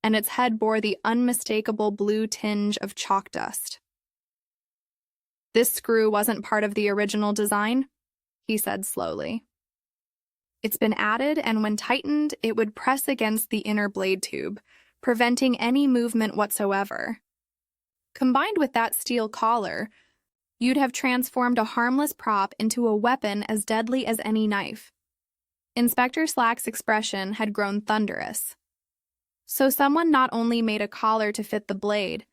Speaker 1: and its head bore the unmistakable blue tinge of chalk dust. This screw wasn't part of the original design, he said slowly. It's been added, and when tightened, it would press against the inner blade tube, preventing any movement whatsoever. Combined with that steel collar, you'd have transformed a harmless prop into a weapon as deadly as any knife. Inspector Slack's expression had grown thunderous. So someone not only made a collar to fit the blade,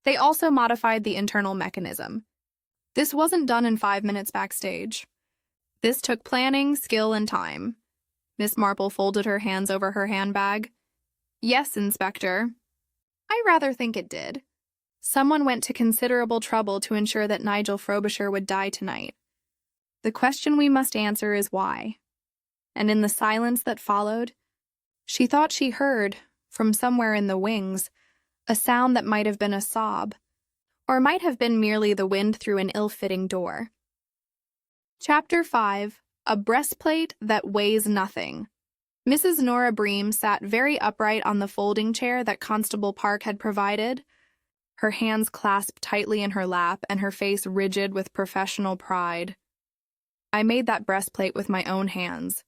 Speaker 1: they also modified the internal mechanism. This wasn't done in 5 minutes backstage. This took planning, skill, and time. Miss Marple folded her hands over her handbag. Yes, Inspector. I rather think it did. Someone went to considerable trouble to ensure that Nigel Frobisher would die tonight. The question we must answer is why. And in the silence that followed, she thought she heard, from somewhere in the wings, a sound that might have been a sob, or might have been merely the wind through an ill-fitting door. Chapter 5. A Breastplate That Weighs Nothing. Mrs. Nora Bream sat very upright on the folding chair that Constable Park had provided, her hands clasped tightly in her lap and her face rigid with professional pride. I made that breastplate with my own hands.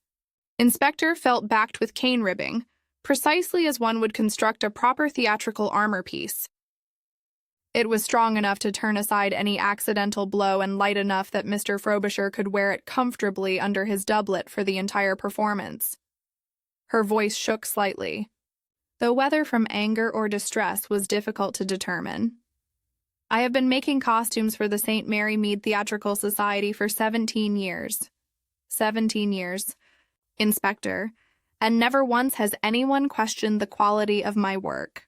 Speaker 1: Inspector felt backed with cane ribbing, precisely as one would construct a proper theatrical armor piece. It was strong enough to turn aside any accidental blow and light enough that Mr. Frobisher could wear it comfortably under his doublet for the entire performance. Her voice shook slightly, though whether from anger or distress was difficult to determine. I have been making costumes for the St. Mary Mead Theatrical Society for 17 years. 17 years, Inspector, and never once has anyone questioned the quality of my work.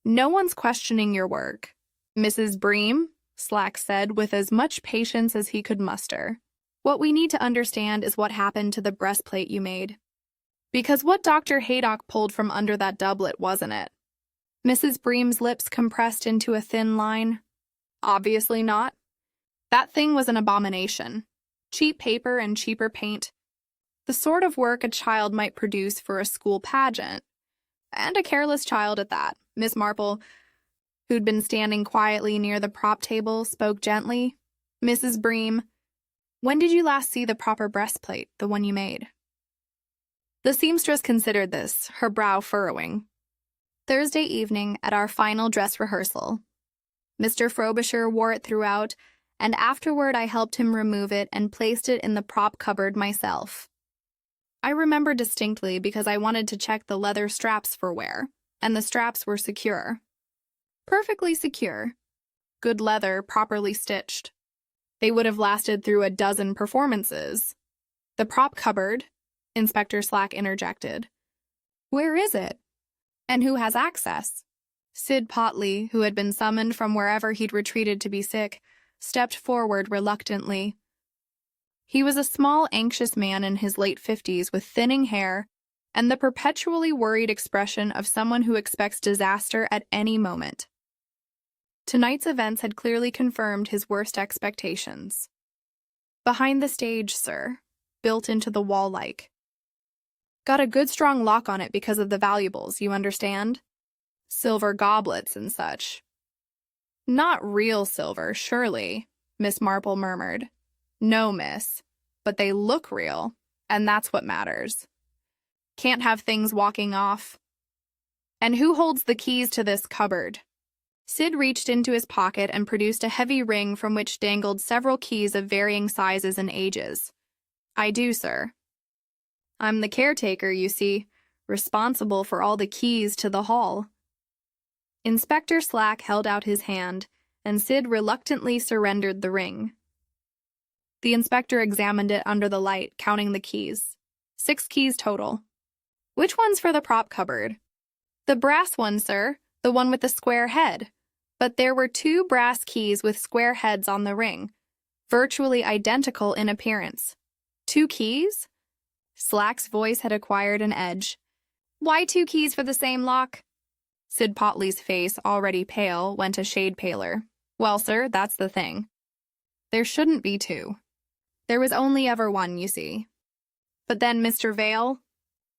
Speaker 1: No one's questioning your work, Mrs. Bream, Slack said with as much patience as he could muster. What we need to understand is what happened to the breastplate you made. Because what Dr. Haydock pulled from under that doublet, wasn't it? Mrs. Bream's lips compressed into a thin line. Obviously not. That thing was an abomination. Cheap paper and cheaper paint. The sort of work a child might produce for a school pageant. And a careless child at that. Miss Marple, who'd been standing quietly near the prop table, spoke gently. Mrs. Bream, when did you last see the proper breastplate, the one you made? The seamstress considered this, her brow furrowing. Thursday evening at our final dress rehearsal. Mr. Frobisher wore it throughout, and afterward I helped him remove it and placed it in the prop cupboard myself. I remember distinctly because I wanted to check the leather straps for wear, and the straps were secure. Perfectly secure. Good leather, properly stitched. They would have lasted through a dozen performances. The prop cupboard, Inspector Slack interjected. Where is it? And who has access? Sid Potley, who had been summoned from wherever he'd retreated to be sick, stepped forward reluctantly. He was a small, anxious man in his late 50s with thinning hair and the perpetually worried expression of someone who expects disaster at any moment. Tonight's events had clearly confirmed his worst expectations. Behind the stage, sir, built into the wall-like. Got a good strong lock on it because of the valuables, you understand? Silver goblets and such. Not real silver, surely, Miss Marple murmured. No, miss, but they look real, and that's what matters. Can't have things walking off. And who holds the keys to this cupboard? Sid reached into his pocket and produced a heavy ring from which dangled several keys of varying sizes and ages. I do, sir. I'm the caretaker, you see, responsible for all the keys to the hall. Inspector Slack held out his hand, and Sid reluctantly surrendered the ring. The inspector examined it under the light, counting the keys. 6 keys total. Which one's for the prop cupboard? The brass one, sir, the one with the square head. But there were 2 brass keys with square heads on the ring, virtually identical in appearance. 2 keys? Slack's voice had acquired an edge. Why 2 keys for the same lock? Sid Potley's face, already pale, went a shade paler. Well, sir, that's the thing. There shouldn't be 2. There was only ever 1, you see. But then Mr. Vale,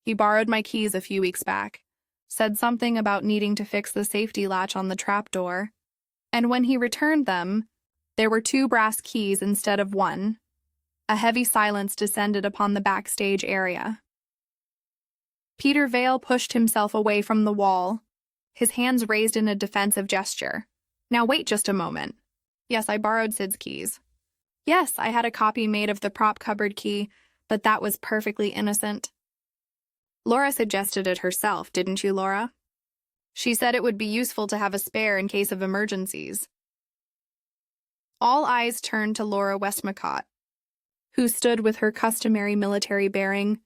Speaker 1: he borrowed my keys a few weeks back, said something about needing to fix the safety latch on the trapdoor, and when he returned them, There were 2 brass keys instead of 1. A heavy silence descended upon the backstage area. Peter Vale pushed himself away from the wall, his hands raised in a defensive gesture. Now wait just a moment. Yes, I borrowed Sid's keys. Yes, I had a copy made of the prop cupboard key, but that was perfectly innocent. Laura suggested it herself, didn't you, Laura? She said it would be useful to have a spare in case of emergencies. All eyes turned to Laura Westmacott, who stood with her customary military bearing,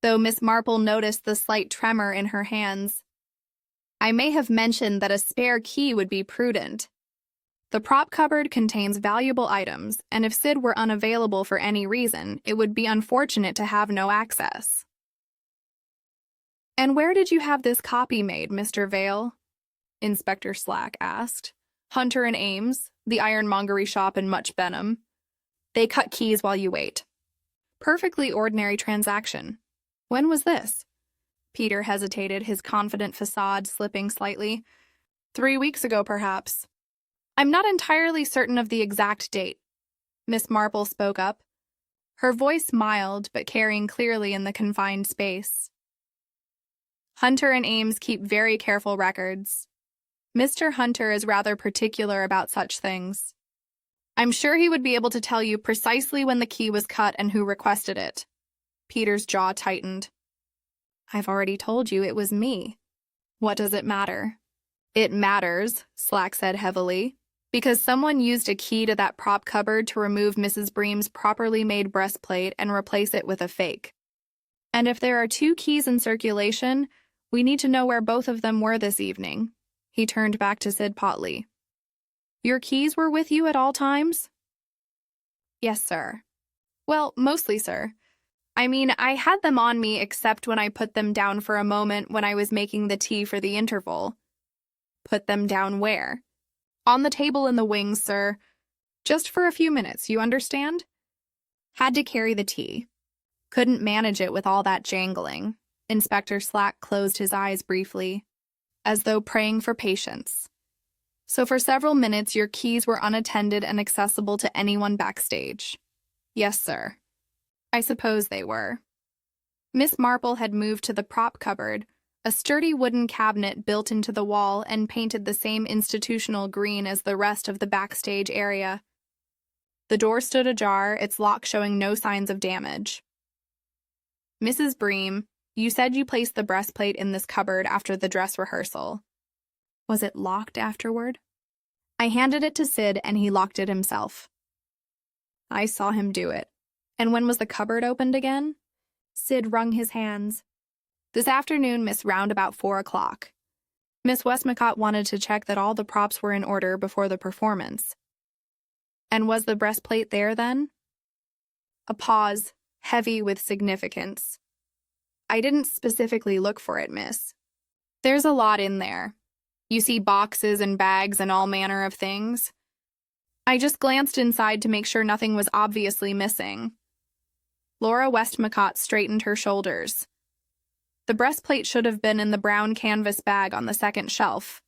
Speaker 1: though Miss Marple noticed the slight tremor in her hands. I may have mentioned that a spare key would be prudent. The prop cupboard contains valuable items, and if Sid were unavailable for any reason, it would be unfortunate to have no access. And where did you have this copy made, Mr. Vale? Inspector Slack asked. Hunter and Ames, the ironmongery shop in Much Benham. They cut keys while you wait. Perfectly ordinary transaction. When was this? Peter hesitated, his confident facade slipping slightly. 3 weeks ago, perhaps. I'm not entirely certain of the exact date. Miss Marple spoke up, her voice mild but carrying clearly in the confined space. Hunter and Ames keep very careful records. Mr. Hunter is rather particular about such things. I'm sure he would be able to tell you precisely when the key was cut and who requested it. Peter's jaw tightened. I've already told you it was me. What does it matter? It matters, Slack said heavily, because someone used a key to that prop cupboard to remove Mrs. Bream's properly made breastplate and replace it with a fake. And if there are 2 keys in circulation, we need to know where both of them were this evening. He turned back to Sid Potley. Your keys were with you at all times? Yes, sir. Well, mostly, sir. I mean, I had them on me except when I put them down for a moment when I was making the tea for the interval. Put them down where? On the table in the wings, sir. Just for a few minutes, you understand? Had to carry the tea. Couldn't manage it with all that jangling. Inspector Slack closed his eyes briefly, as though praying for patience. So for several minutes, your keys were unattended and accessible to anyone backstage. Yes, sir. I suppose they were. Miss Marple had moved to the prop cupboard, a sturdy wooden cabinet built into the wall and painted the same institutional green as the rest of the backstage area. The door stood ajar, its lock showing no signs of damage. Mrs. Bream, you said you placed the breastplate in this cupboard after the dress rehearsal. Was it locked afterward? I handed it to Sid and he locked it himself. I saw him do it. And when was the cupboard opened again? Sid wrung his hands. This afternoon, miss, round about 4 o'clock. Miss Westmacott wanted to check that all the props were in order before the performance. And was the breastplate there then? A pause, heavy with significance. I didn't specifically look for it, miss. There's a lot in there. You see boxes and bags and all manner of things. I just glanced inside to make sure nothing was obviously missing. Laura Westmacott straightened her shoulders. The breastplate should have been in the brown canvas bag on the second shelf.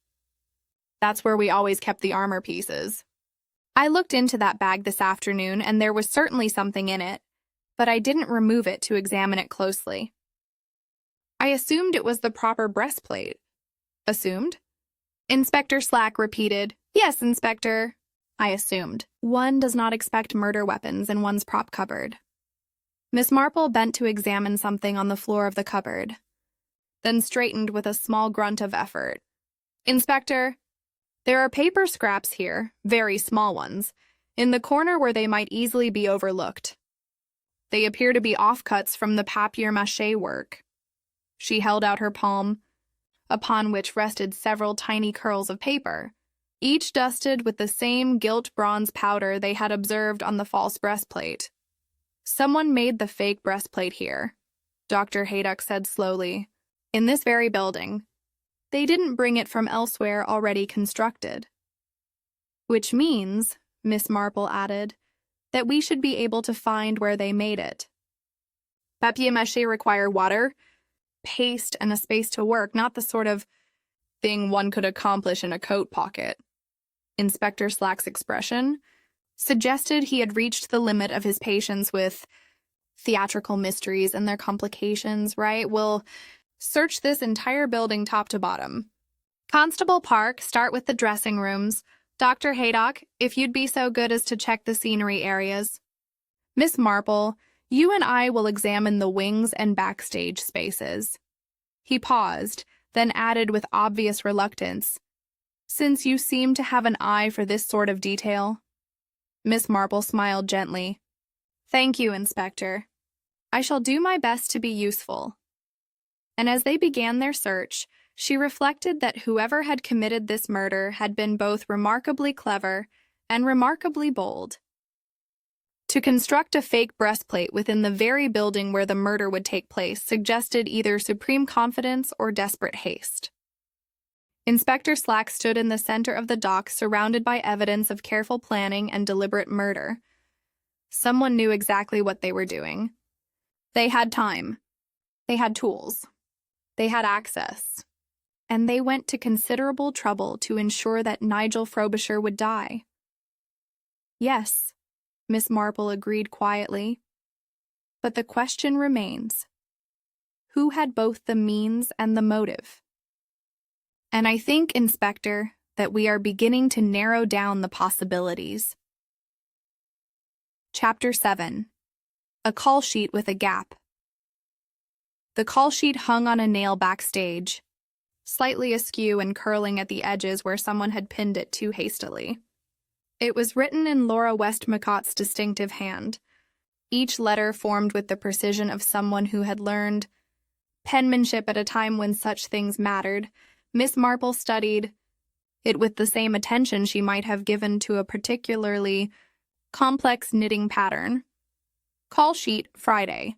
Speaker 1: That's where we always kept the armor pieces. I looked into that bag this afternoon, and there was certainly something in it, but I didn't remove it to examine it closely. I assumed it was the proper breastplate. Assumed? Inspector Slack repeated, Yes, Inspector. I assumed. One does not expect murder weapons in one's prop cupboard. Miss Marple bent to examine something on the floor of the cupboard, then straightened with a small grunt of effort. Inspector, there are paper scraps here, very small ones, in the corner where they might easily be overlooked. They appear to be offcuts from the papier-mâché work. She held out her palm, upon which rested several tiny curls of paper, each dusted with the same gilt bronze powder they had observed on the false breastplate. Someone made the fake breastplate here, Dr. Haydock said slowly, in this very building. They didn't bring it from elsewhere already constructed. Which means, Miss Marple added, that we should be able to find where they made it. Papier-mâché require water, paste, and a space to work, not the sort of thing one could accomplish in a coat pocket. Inspector Slack's expression, suggested he had reached the limit of his patience with theatrical mysteries and their complications, right? We'll search this entire building top to bottom. Constable Park, start with the dressing rooms. Dr. Haydock, if you'd be so good as to check the scenery areas. Miss Marple, you and I will examine the wings and backstage spaces. He paused, then added with obvious reluctance, since you seem to have an eye for this sort of detail. Miss Marple smiled gently. Thank you, Inspector. I shall do my best to be useful. And as they began their search, she reflected that whoever had committed this murder had been both remarkably clever and remarkably bold. To construct a fake breastplate within the very building where the murder would take place suggested either supreme confidence or desperate haste. Inspector Slack stood in the center of the dock, surrounded by evidence of careful planning and deliberate murder. Someone knew exactly what they were doing. They had time. They had tools. They had access. And they went to considerable trouble to ensure that Nigel Frobisher would die. Yes, Miss Marple agreed quietly. But the question remains, who had both the means and the motive? And I think, Inspector, that we are beginning to narrow down the possibilities. Chapter 7. A Call Sheet with a Gap. The call sheet hung on a nail backstage, slightly askew and curling at the edges where someone had pinned it too hastily. It was written in Laura Westmacott's distinctive hand, each letter formed with the precision of someone who had learned penmanship at a time when such things mattered. Miss Marple studied it with the same attention she might have given to a particularly complex knitting pattern. Call sheet, Friday,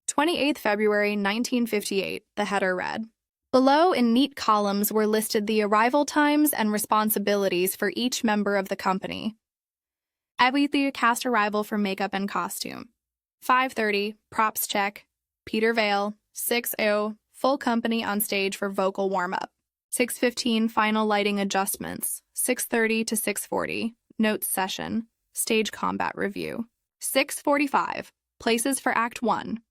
Speaker 1: 28th February 1958, the header read. Below, in neat columns, were listed the arrival times and responsibilities for each member of the company. Every cast arrival for makeup and costume. 5:30, props check. Peter Vale, 6:00, full company on stage for vocal warm-up. 6:15, final lighting adjustments. 6:30 to 6:40, notes session, stage combat review. 6:45, places for Act 1.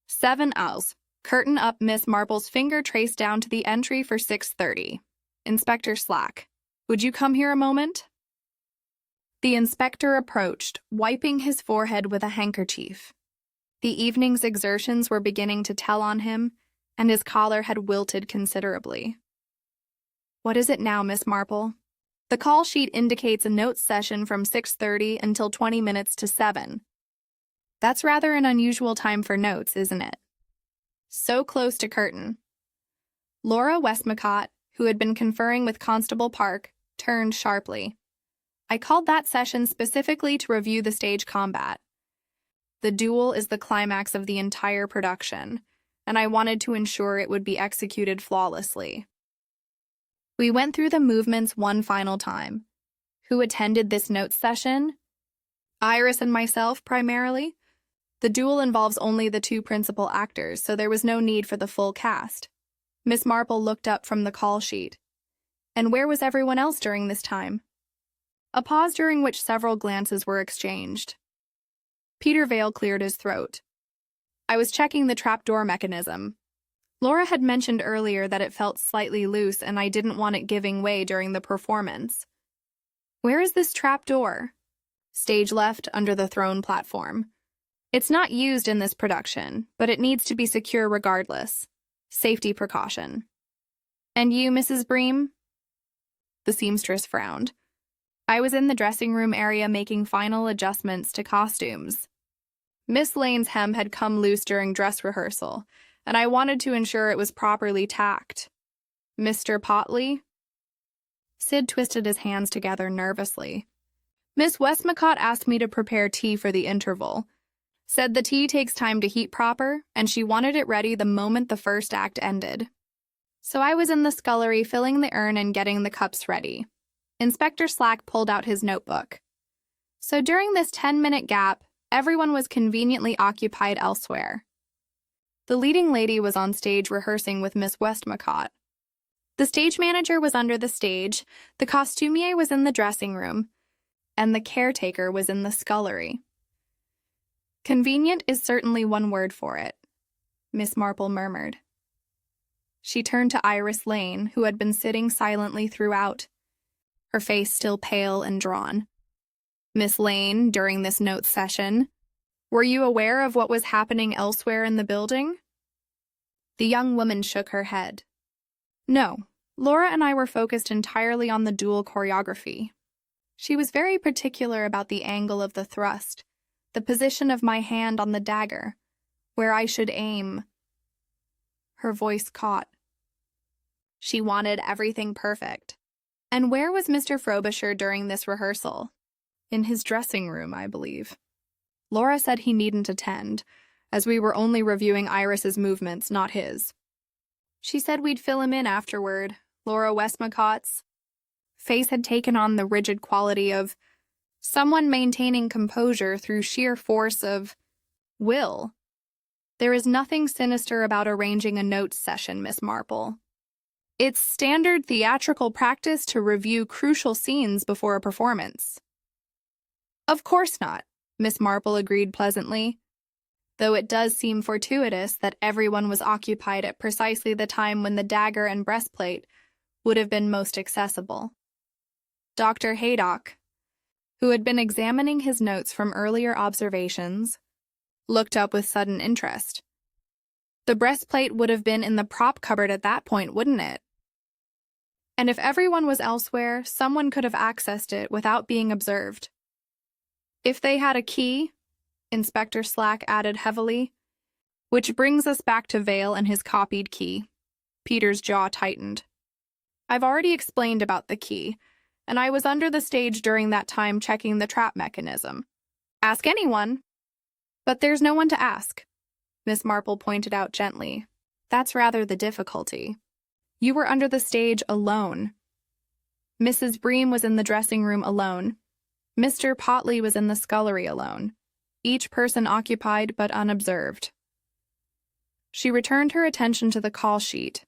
Speaker 1: 7 hours. Curtain up. Miss Marple's finger traced down to the entry for 6:30. Inspector Slack, would you come here a moment? The inspector approached, wiping his forehead with a handkerchief. The evening's exertions were beginning to tell on him, and his collar had wilted considerably. What is it now, Miss Marple? The call sheet indicates a notes session from 6:30 until 20 minutes to 7. That's rather an unusual time for notes, isn't it? So close to curtain. Laura Westmacott, who had been conferring with Constable Park, turned sharply. I called that session specifically to review the stage combat. The duel is the climax of the entire production, and I wanted to ensure it would be executed flawlessly. We went through the movements one final time. Who attended this notes session? Iris and myself, primarily. The duel involves only the 2 principal actors, so there was no need for the full cast. Miss Marple looked up from the call sheet. And where was everyone else during this time? A pause during which several glances were exchanged. Peter Vale cleared his throat. I was checking the trapdoor mechanism. Laura had mentioned earlier that it felt slightly loose and I didn't want it giving way during the performance. Where is this trapdoor? Stage left, under the throne platform. It's not used in this production, but it needs to be secure regardless. Safety precaution. And you, Mrs. Bream? The seamstress frowned. I was in the dressing room area making final adjustments to costumes. Miss Lane's hem had come loose during dress rehearsal, and I wanted to ensure it was properly tacked. Mr. Potley? Sid twisted his hands together nervously. Miss Westmacott asked me to prepare tea for the interval. Said the tea takes time to heat proper, and she wanted it ready the moment the first act ended. So I was in the scullery filling the urn and getting the cups ready. Inspector Slack pulled out his notebook. So during this 10-minute gap, everyone was conveniently occupied elsewhere. The leading lady was on stage rehearsing with Miss Westmacott. The stage manager was under the stage, the costumier was in the dressing room, and the caretaker was in the scullery. Convenient is certainly one word for it, Miss Marple murmured. She turned to Iris Lane, who had been sitting silently throughout, her face still pale and drawn. Miss Lane, during this note session, were you aware of what was happening elsewhere in the building? The young woman shook her head. No, Laura and I were focused entirely on the duel choreography. She was very particular about the angle of the thrust, the position of my hand on the dagger, where I should aim. Her voice caught. She wanted everything perfect. And where was Mr. Frobisher during this rehearsal? In his dressing room, I believe. Laura said he needn't attend, as we were only reviewing Iris's movements, not his. She said we'd fill him in afterward. Laura Westmacott's face had taken on the rigid quality of someone maintaining composure through sheer force of will. There is nothing sinister about arranging a notes session, Miss Marple. It's standard theatrical practice to review crucial scenes before a performance. Of course not, Miss Marple agreed pleasantly, though it does seem fortuitous that everyone was occupied at precisely the time when the dagger and breastplate would have been most accessible. Dr. Haydock, who had been examining his notes from earlier observations, looked up with sudden interest. The breastplate would have been in the prop cupboard at that point, wouldn't it? And if everyone was elsewhere, someone could have accessed it without being observed. If they had a key, Inspector Slack added heavily, which brings us back to Vale and his copied key. Peter's jaw tightened. I've already explained about the key, and I was under the stage during that time checking the trap mechanism. Ask anyone. But there's no one to ask, Miss Marple pointed out gently. That's rather the difficulty. You were under the stage alone. Mrs. Bream was in the dressing room alone. Mr. Potley was in the scullery alone, each person occupied but unobserved. She returned her attention to the call sheet,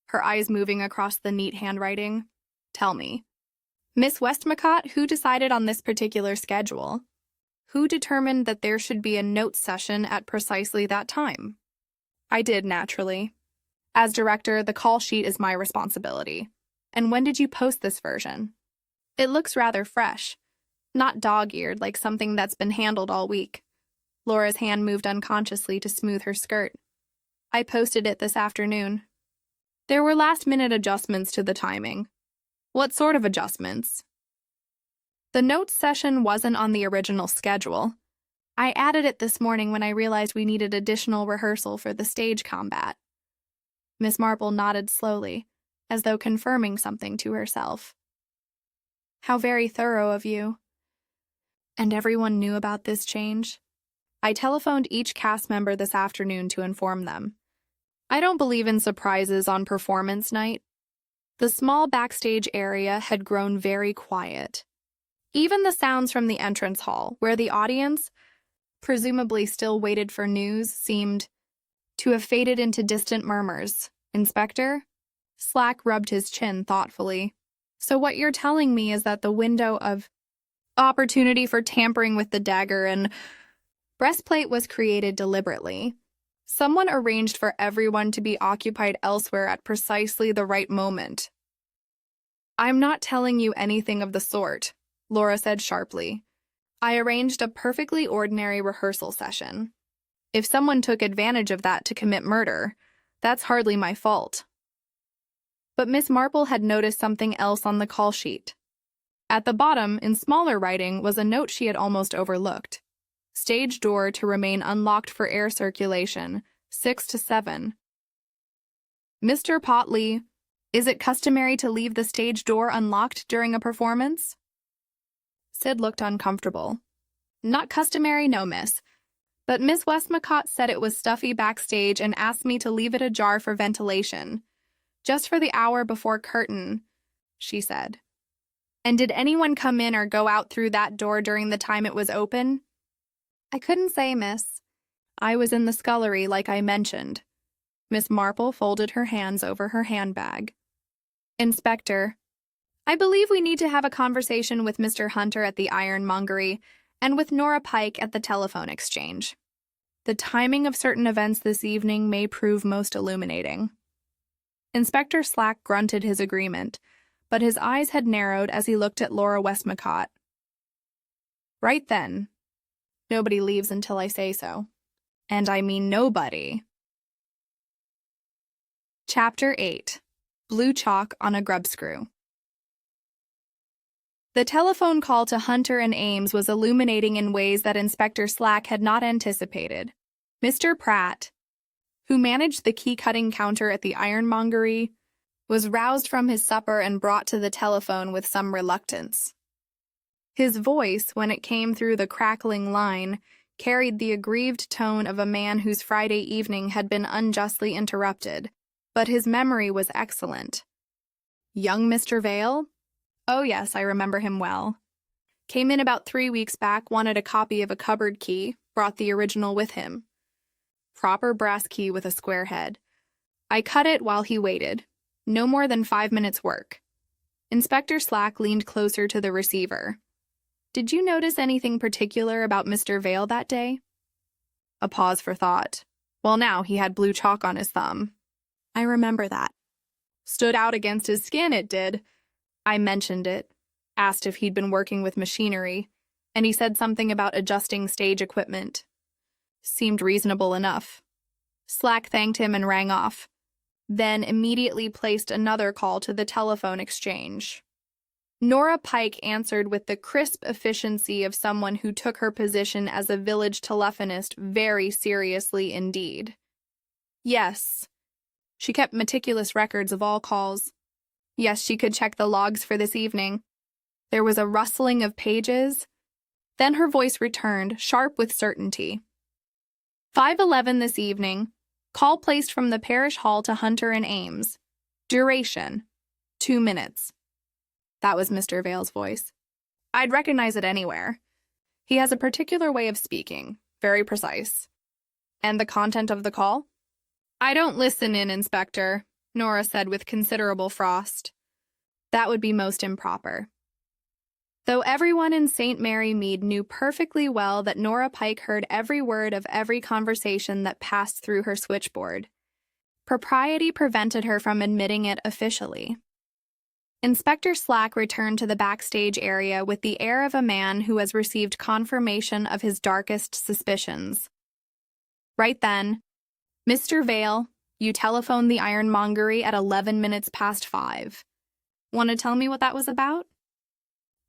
Speaker 1: her eyes moving across the neat handwriting. Tell me, Miss Westmacott, who decided on this particular schedule? Who determined that there should be a notes session at precisely that time? I did, naturally. As director, the call sheet is my responsibility. And when did you post this version? It looks rather fresh, not dog-eared like something that's been handled all week. Laura's hand moved unconsciously to smooth her skirt. I posted it this afternoon. There were last-minute adjustments to the timing. What sort of adjustments? The notes session wasn't on the original schedule. I added it this morning when I realized we needed additional rehearsal for the stage combat. Miss Marple nodded slowly, as though confirming something to herself. How very thorough of you. And everyone knew about this change? I telephoned each cast member this afternoon to inform them. I don't believe in surprises on performance night. The small backstage area had grown very quiet. Even the sounds from the entrance hall, where the audience, presumably still waited for news, seemed to have faded into distant murmurs. Inspector? Slack rubbed his chin thoughtfully. So what you're telling me is that the window of opportunity for tampering with the dagger and breastplate was created deliberately. Someone arranged for everyone to be occupied elsewhere at precisely the right moment. I'm not telling you anything of the sort, Laura said sharply. I arranged a perfectly ordinary rehearsal session. If someone took advantage of that to commit murder, that's hardly my fault. But Miss Marple had noticed something else on the call sheet. At the bottom, in smaller writing, was a note she had almost overlooked. Stage door to remain unlocked for air circulation, 6 to 7. Mr. Potley, is it customary to leave the stage door unlocked during a performance? Sid looked uncomfortable. Not customary, no, miss. But Miss Westmacott said it was stuffy backstage and asked me to leave it ajar for ventilation. Just for the hour before curtain, she said. And did anyone come in or go out through that door during the time it was open? I couldn't say, miss. I was in the scullery, like I mentioned. Miss Marple folded her hands over her handbag. Inspector, I believe we need to have a conversation with Mr. Hunter at the ironmongery and with Nora Pike at the telephone exchange. The timing of certain events this evening may prove most illuminating." Inspector Slack grunted his agreement, but his eyes had narrowed as he looked at Laura Westmacott. "Right then. Nobody leaves until I say so. And I mean nobody." Chapter 8. Blue Chalk on a Grub Screw. The telephone call to Hunter and Ames was illuminating in ways that Inspector Slack had not anticipated. Mr. Pratt, who managed the key-cutting counter at the ironmongery, was roused from his supper and brought to the telephone with some reluctance. His voice, when it came through the crackling line, carried the aggrieved tone of a man whose Friday evening had been unjustly interrupted, but his memory was excellent. "Young Mr. Vale? Oh yes, I remember him well. Came in about 3 weeks back, wanted a copy of a cupboard key, brought the original with him. Proper brass key with a square head. I cut it while he waited. No more than 5 minutes' work." Inspector Slack leaned closer to the receiver. "Did you notice anything particular about Mr. Vale that day?" A pause for thought. "Well, now he had blue chalk on his thumb." "I remember that. Stood out against his skin, it did. I mentioned it, asked if he'd been working with machinery, and he said something about adjusting stage equipment. Seemed reasonable enough." Slack thanked him and rang off, then immediately placed another call to the telephone exchange. Nora Pike answered with the crisp efficiency of someone who took her position as a village telephonist very seriously indeed. Yes. She kept meticulous records of all calls. Yes, she could check the logs for this evening. There was a rustling of pages. Then her voice returned, sharp with certainty. 5:11 this evening. Call placed from the parish hall to Hunter and Ames. Duration, 2 minutes. That was Mr. Vale's voice. I'd recognize it anywhere. He has a particular way of speaking, very precise. And the content of the call? I don't listen in, Inspector, Nora said with considerable frost. That would be most improper. Though everyone in St. Mary Mead knew perfectly well that Nora Pike heard every word of every conversation that passed through her switchboard, propriety prevented her from admitting it officially. Inspector Slack returned to the backstage area with the air of a man who has received confirmation of his darkest suspicions. Right then, Mr. Vale, you telephoned the ironmongery at 11 minutes past 5. Want to tell me what that was about?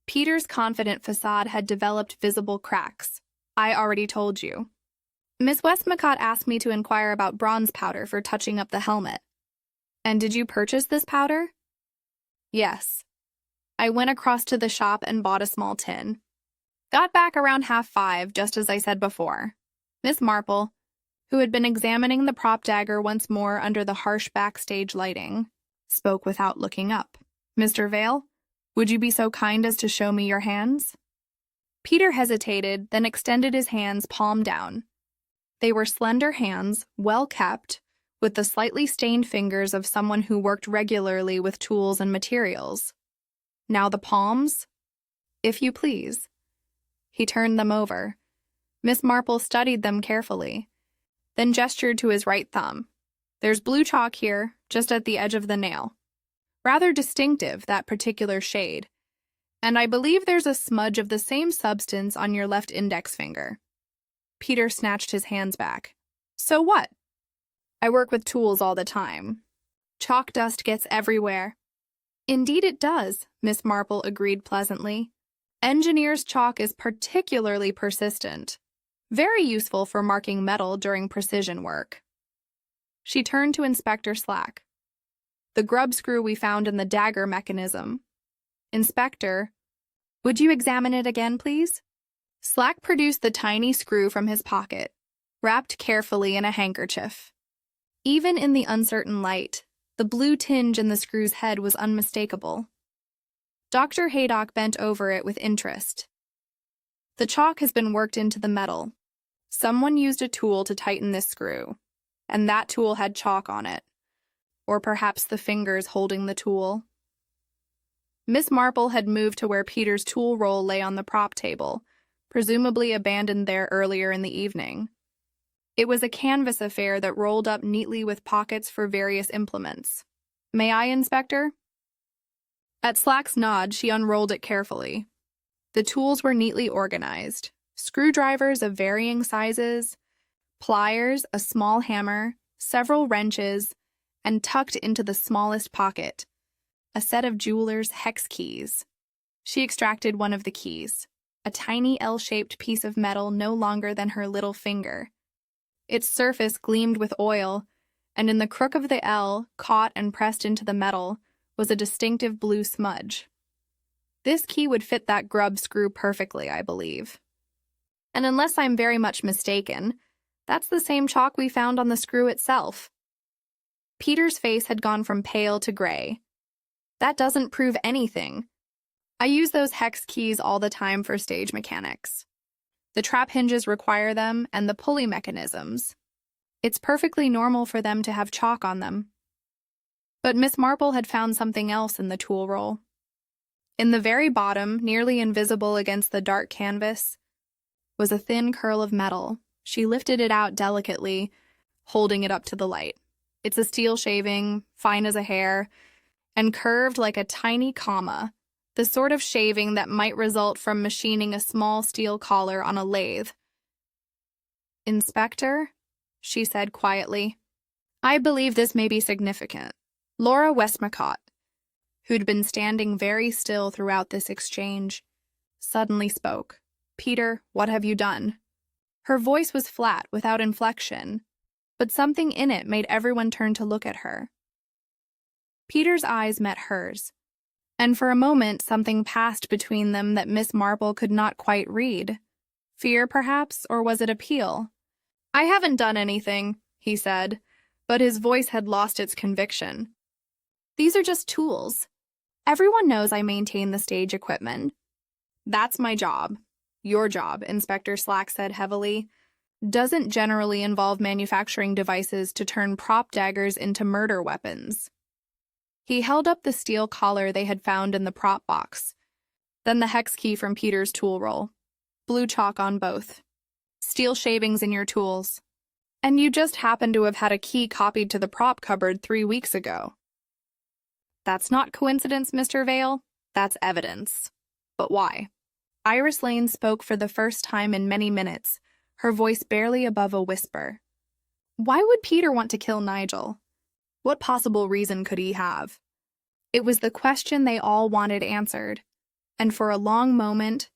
Speaker 1: Peter's confident facade had developed visible cracks. I already told you. Miss Westmacott asked me to inquire about bronze powder for touching up the helmet. And did you purchase this powder? Yes. I went across to the shop and bought a small tin. Got back around 5:30, just as I said before. Miss Marple, who had been examining the prop dagger once more under the harsh backstage lighting, spoke without looking up. Mr. Vale, would you be so kind as to show me your hands? Peter hesitated, then extended his hands palm down. They were slender hands, well kept, with the slightly stained fingers of someone who worked regularly with tools and materials. Now the palms? If you please. He turned them over. Miss Marple studied them carefully, then gestured to his right thumb. There's blue chalk here, just at the edge of the nail. Rather distinctive, that particular shade. And I believe there's a smudge of the same substance on your left index finger. Peter snatched his hands back. So what? I work with tools all the time. Chalk dust gets everywhere. Indeed it does, Miss Marple agreed pleasantly. Engineer's chalk is particularly persistent. Very useful for marking metal during precision work. She turned to Inspector Slack. The grub screw we found in the dagger mechanism. Inspector, would you examine it again, please? Slack produced the tiny screw from his pocket, wrapped carefully in a handkerchief. Even in the uncertain light, the blue tinge in the screw's head was unmistakable. Dr. Haydock bent over it with interest. The chalk has been worked into the metal. Someone used a tool to tighten this screw, and that tool had chalk on it. Or perhaps the fingers holding the tool. Miss Marple had moved to where Peter's tool roll lay on the prop table, presumably abandoned there earlier in the evening. It was a canvas affair that rolled up neatly with pockets for various implements. "May I, Inspector?" At Slack's nod, she unrolled it carefully. The tools were neatly organized. Screwdrivers of varying sizes, pliers, a small hammer, several wrenches, and tucked into the smallest pocket, a set of jeweler's hex keys. She extracted one of the keys, a tiny L-shaped piece of metal no longer than her little finger. Its surface gleamed with oil, and in the crook of the L, caught and pressed into the metal, was a distinctive blue smudge. This key would fit that grub screw perfectly, I believe. And unless I'm very much mistaken, that's the same chalk we found on the screw itself. Peter's face had gone from pale to gray. That doesn't prove anything. I use those hex keys all the time for stage mechanics. The trap hinges require them, and the pulley mechanisms. It's perfectly normal for them to have chalk on them. But Miss Marple had found something else in the tool roll. In the very bottom, nearly invisible against the dark canvas, was a thin curl of metal. She lifted it out delicately, holding it up to the light. It's a steel shaving, fine as a hair, and curved like a tiny comma, the sort of shaving that might result from machining a small steel collar on a lathe. "Inspector," she said quietly, "I believe this may be significant." Laura Westmacott, who'd been standing very still throughout this exchange, suddenly spoke. "Peter, what have you done?" Her voice was flat, without inflection, but something in it made everyone turn to look at her. Peter's eyes met hers, and for a moment something passed between them that Miss Marple could not quite read. Fear, perhaps, or was it appeal? "I haven't done anything," he said, but his voice had lost its conviction. "These are just tools. Everyone knows I maintain the stage equipment." "That's my job. Your job," Inspector Slack said heavily, "doesn't generally involve manufacturing devices to turn prop daggers into murder weapons." He held up the steel collar they had found in the prop box, then the hex key from Peter's tool roll. Blue chalk on both. "Steel shavings in your tools. And you just happen to have had a key copied to the prop cupboard 3 weeks ago." "That's not coincidence, Mr. Vale. That's evidence." "But why?" Iris Lane spoke for the first time in many minutes, her voice barely above a whisper. "Why would Peter want to kill Nigel? What possible reason could he have?" It was the question they all wanted answered, and for a long moment,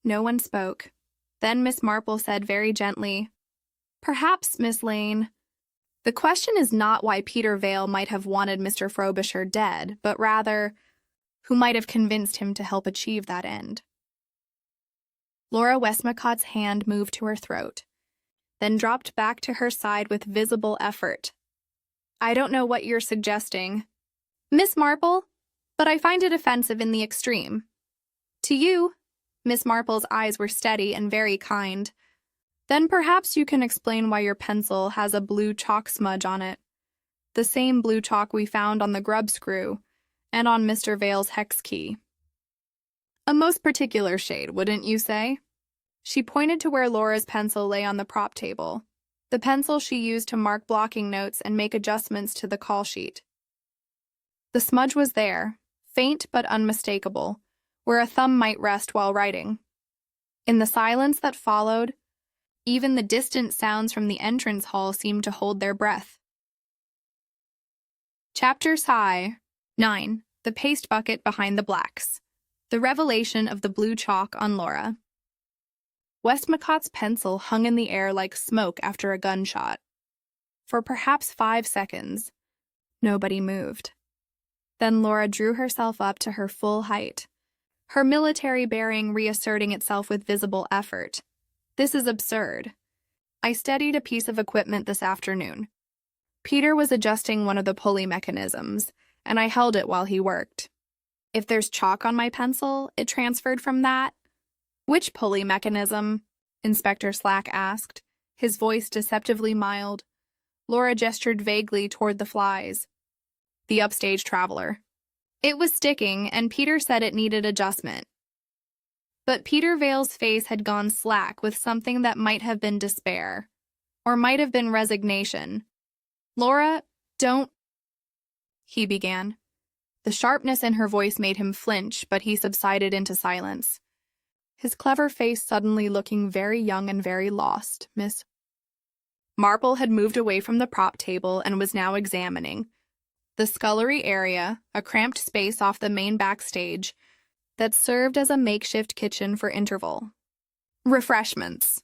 Speaker 1: no one spoke. Then Miss Marple said very gently, "Perhaps, Miss Lane, the question is not why Peter Vale might have wanted Mr. Frobisher dead, but rather, who might have convinced him to help achieve that end." Laura Westmacott's hand moved to her throat, then dropped back to her side with visible effort. "I don't know what you're suggesting, Miss Marple, but I find it offensive in the extreme." "To you?" Miss Marple's eyes were steady and very kind. "Then perhaps you can explain why your pencil has a blue chalk smudge on it. The same blue chalk we found on the grub screw and on Mr. Vale's hex key. A most particular shade, wouldn't you say?" She pointed to where Laura's pencil lay on the prop table, the pencil she used to mark blocking notes and make adjustments to the call sheet. The smudge was there, faint but unmistakable, where a thumb might rest while writing. In the silence that followed, even the distant sounds from the entrance hall seemed to hold their breath. Chapter 9. The Paste Bucket Behind the Blacks. The Revelation of the Blue Chalk on Laura. Westmacott's pencil hung in the air like smoke after a gunshot. For perhaps 5 seconds, nobody moved. Then Laura drew herself up to her full height, her military bearing reasserting itself with visible effort. "This is absurd. I steadied a piece of equipment this afternoon. Peter was adjusting one of the pulley mechanisms, and I held it while he worked. If there's chalk on my pencil, it transferred from that." "Which pulley mechanism?" Inspector Slack asked, his voice deceptively mild. Laura gestured vaguely toward the flies. "The upstage traveler." It was sticking, and Peter said it needed adjustment. But Peter Vale's face had gone slack with something that might have been despair, or might have been resignation. "Laura, don't," he began. The sharpness in her voice made him flinch, but he subsided into silence. His clever face suddenly looking very young and very lost. Miss Marple had moved away from the prop table and was now examining the scullery area, a cramped space off the main backstage that served as a makeshift kitchen for interval refreshments.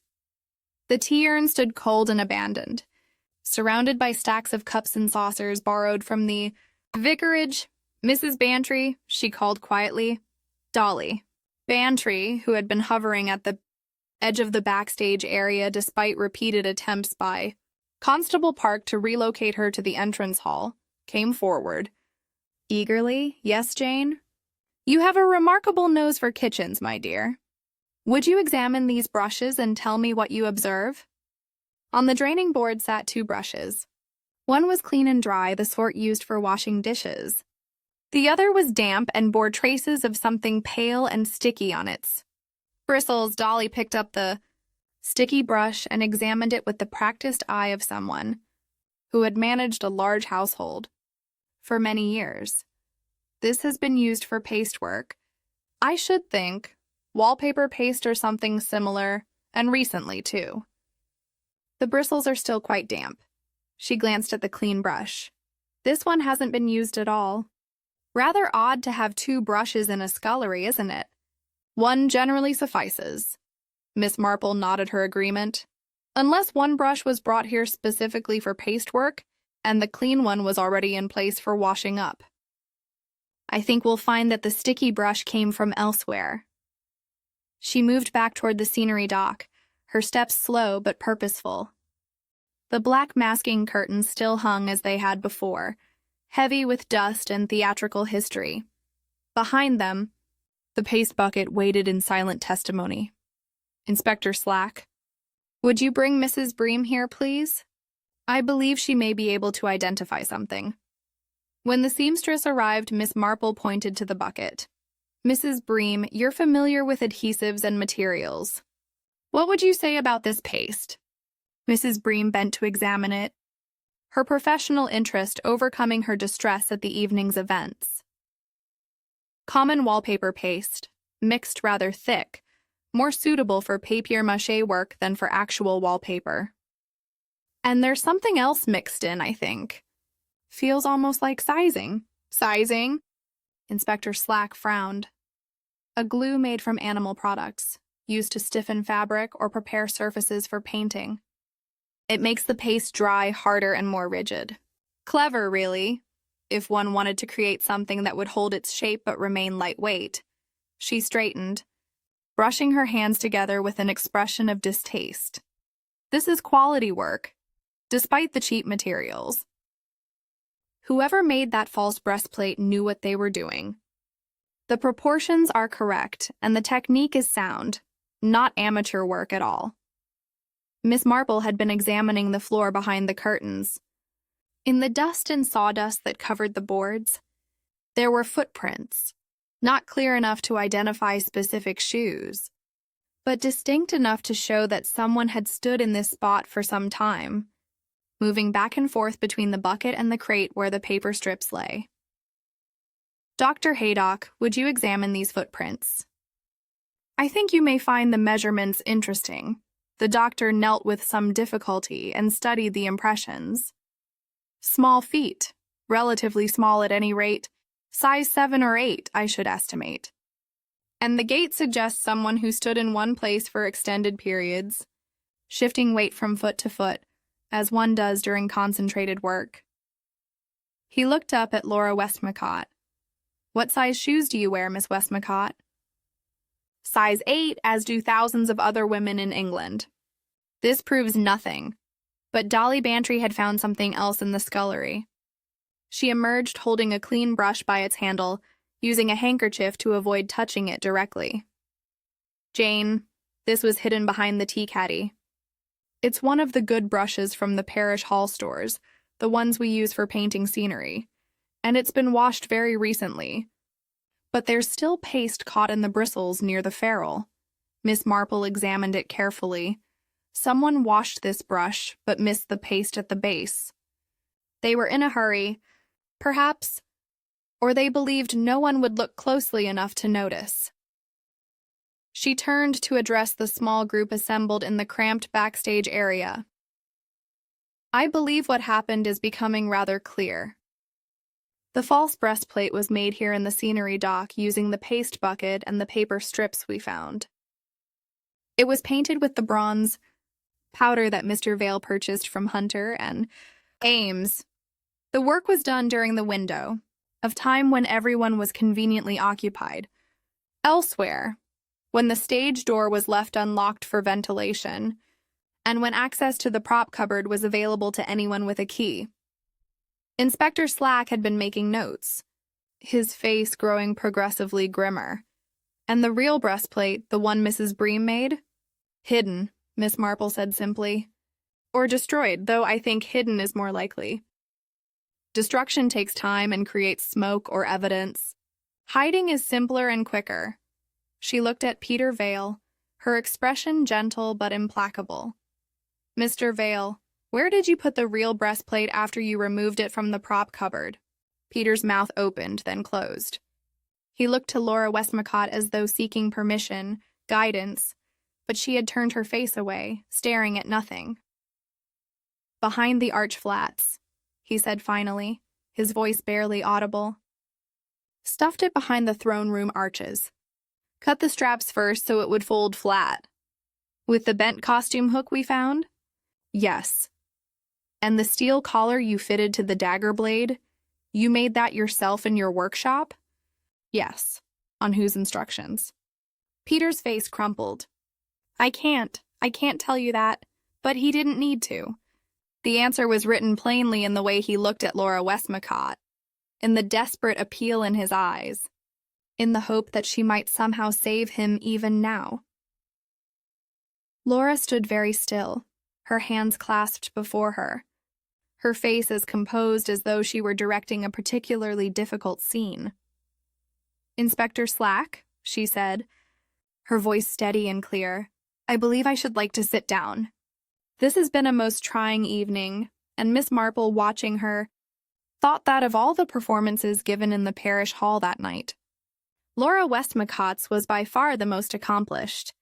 Speaker 1: The tea urn stood cold and abandoned, surrounded by stacks of cups and saucers borrowed from the vicarage. "Mrs. Bantry," she called quietly. Dolly Bantry, who had been hovering at the edge of the backstage area despite repeated attempts by Constable Park to relocate her to the entrance hall, came forward. Eagerly, "Yes, Jane? You have a remarkable nose for kitchens, my dear. Would you examine these brushes and tell me what you observe?" On the draining board sat 2 brushes. One was clean and dry, the sort used for washing dishes. The other was damp and bore traces of something pale and sticky on its bristles. Dolly picked up the sticky brush and examined it with the practiced eye of someone who had managed a large household for many years. "This has been used for paste work. I should think wallpaper paste or something similar, and recently, too. The bristles are still quite damp." She glanced at the clean brush. "This one hasn't been used at all. Rather odd to have 2 brushes in a scullery, isn't it? One generally suffices." Miss Marple nodded her agreement. "Unless one brush was brought here specifically for paste work, and the clean one was already in place for washing up. I think we'll find that the sticky brush came from elsewhere." She moved back toward the scenery dock, her steps slow but purposeful. The black masking curtains still hung as they had before, heavy with dust and theatrical history. Behind them, the paste bucket waited in silent testimony. "Inspector Slack, would you bring Mrs. Bream here, please? I believe she may be able to identify something." When the seamstress arrived, Miss Marple pointed to the bucket. "Mrs. Bream, you're familiar with adhesives and materials. What would you say about this paste?" Mrs. Bream bent to examine it, her professional interest overcoming her distress at the evening's events. "Common wallpaper paste, mixed rather thick, more suitable for papier-mâché work than for actual wallpaper. And there's something else mixed in, I think. Feels almost like sizing." "Sizing?" Inspector Slack frowned. "A glue made from animal products, used to stiffen fabric or prepare surfaces for painting. It makes the paste dry, harder, and more rigid. Clever, really, if one wanted to create something that would hold its shape but remain lightweight." She straightened, brushing her hands together with an expression of distaste. "This is quality work, despite the cheap materials. Whoever made that false breastplate knew what they were doing. The proportions are correct, and the technique is sound, not amateur work at all." Miss Marple had been examining the floor behind the curtains. In the dust and sawdust that covered the boards, there were footprints, not clear enough to identify specific shoes, but distinct enough to show that someone had stood in this spot for some time, moving back and forth between the bucket and the crate where the paper strips lay. "Dr. Haydock, would you examine these footprints? I think you may find the measurements interesting." The doctor knelt with some difficulty and studied the impressions. "Small feet, relatively small at any rate, size 7 or 8, I should estimate. And the gait suggests someone who stood in one place for extended periods, shifting weight from foot to foot, as one does during concentrated work." He looked up at Laura Westmacott. "What size shoes do you wear, Miss Westmacott?" "Size 8, as do thousands of other women in England." This proves nothing, but Dolly Bantry had found something else in the scullery. She emerged holding a clean brush by its handle, using a handkerchief to avoid touching it directly. "Jane, this was hidden behind the tea caddy. It's one of the good brushes from the parish hall stores, the ones we use for painting scenery. and it's been washed very recently. But there's still paste caught in the bristles near the ferrule. Miss Marple examined it carefully. Someone washed this brush, but missed the paste at the base. They were in a hurry, perhaps, or they believed no one would look closely enough to notice. She turned to address the small group assembled in the cramped backstage area. I believe what happened is becoming rather clear. The false breastplate was made here in the scenery dock using the paste bucket and the paper strips we found. It was painted with the bronze powder that Mr. Vale purchased from Hunter and Ames. The work was done during the window of time when everyone was conveniently occupied. Elsewhere, when the stage door was left unlocked for ventilation, and when access to the prop cupboard was available to anyone with a key. Inspector Slack had been making notes, his face growing progressively grimmer. And the real breastplate, the one Mrs. Bream made? Hidden, Miss Marple said simply. Or destroyed, though I think hidden is more likely. Destruction takes time and creates smoke or evidence. Hiding is simpler and quicker. She looked at Peter Vale, her expression gentle but implacable. Mr. Vale, where did you put the real breastplate after you removed it from the prop cupboard? Peter's mouth opened, then closed. He looked to Laura Westmacott as though seeking permission, guidance, but she had turned her face away, staring at nothing. Behind the arch flats, he said finally, his voice barely audible. Stuffed it behind the throne room arches. Cut the straps first so it would fold flat. With the bent costume hook we found? Yes. And the steel collar you fitted to the dagger blade? You made that yourself in your workshop? Yes. On whose instructions? Peter's face crumpled. I can't tell you that, but he didn't need to. The answer was written plainly in the way he looked at Laura Westmacott, in the desperate appeal in his eyes, in the hope that she might somehow save him even now. Laura stood very still, her hands clasped before her, her face as composed as though she were directing a particularly difficult scene. Inspector Slack, she said, her voice steady and clear, I believe I should like to sit down. This has been a most trying evening, and Miss Marple, watching her, thought that of all the performances given in the parish hall that night, Laura Westmacott's was by far the most accomplished,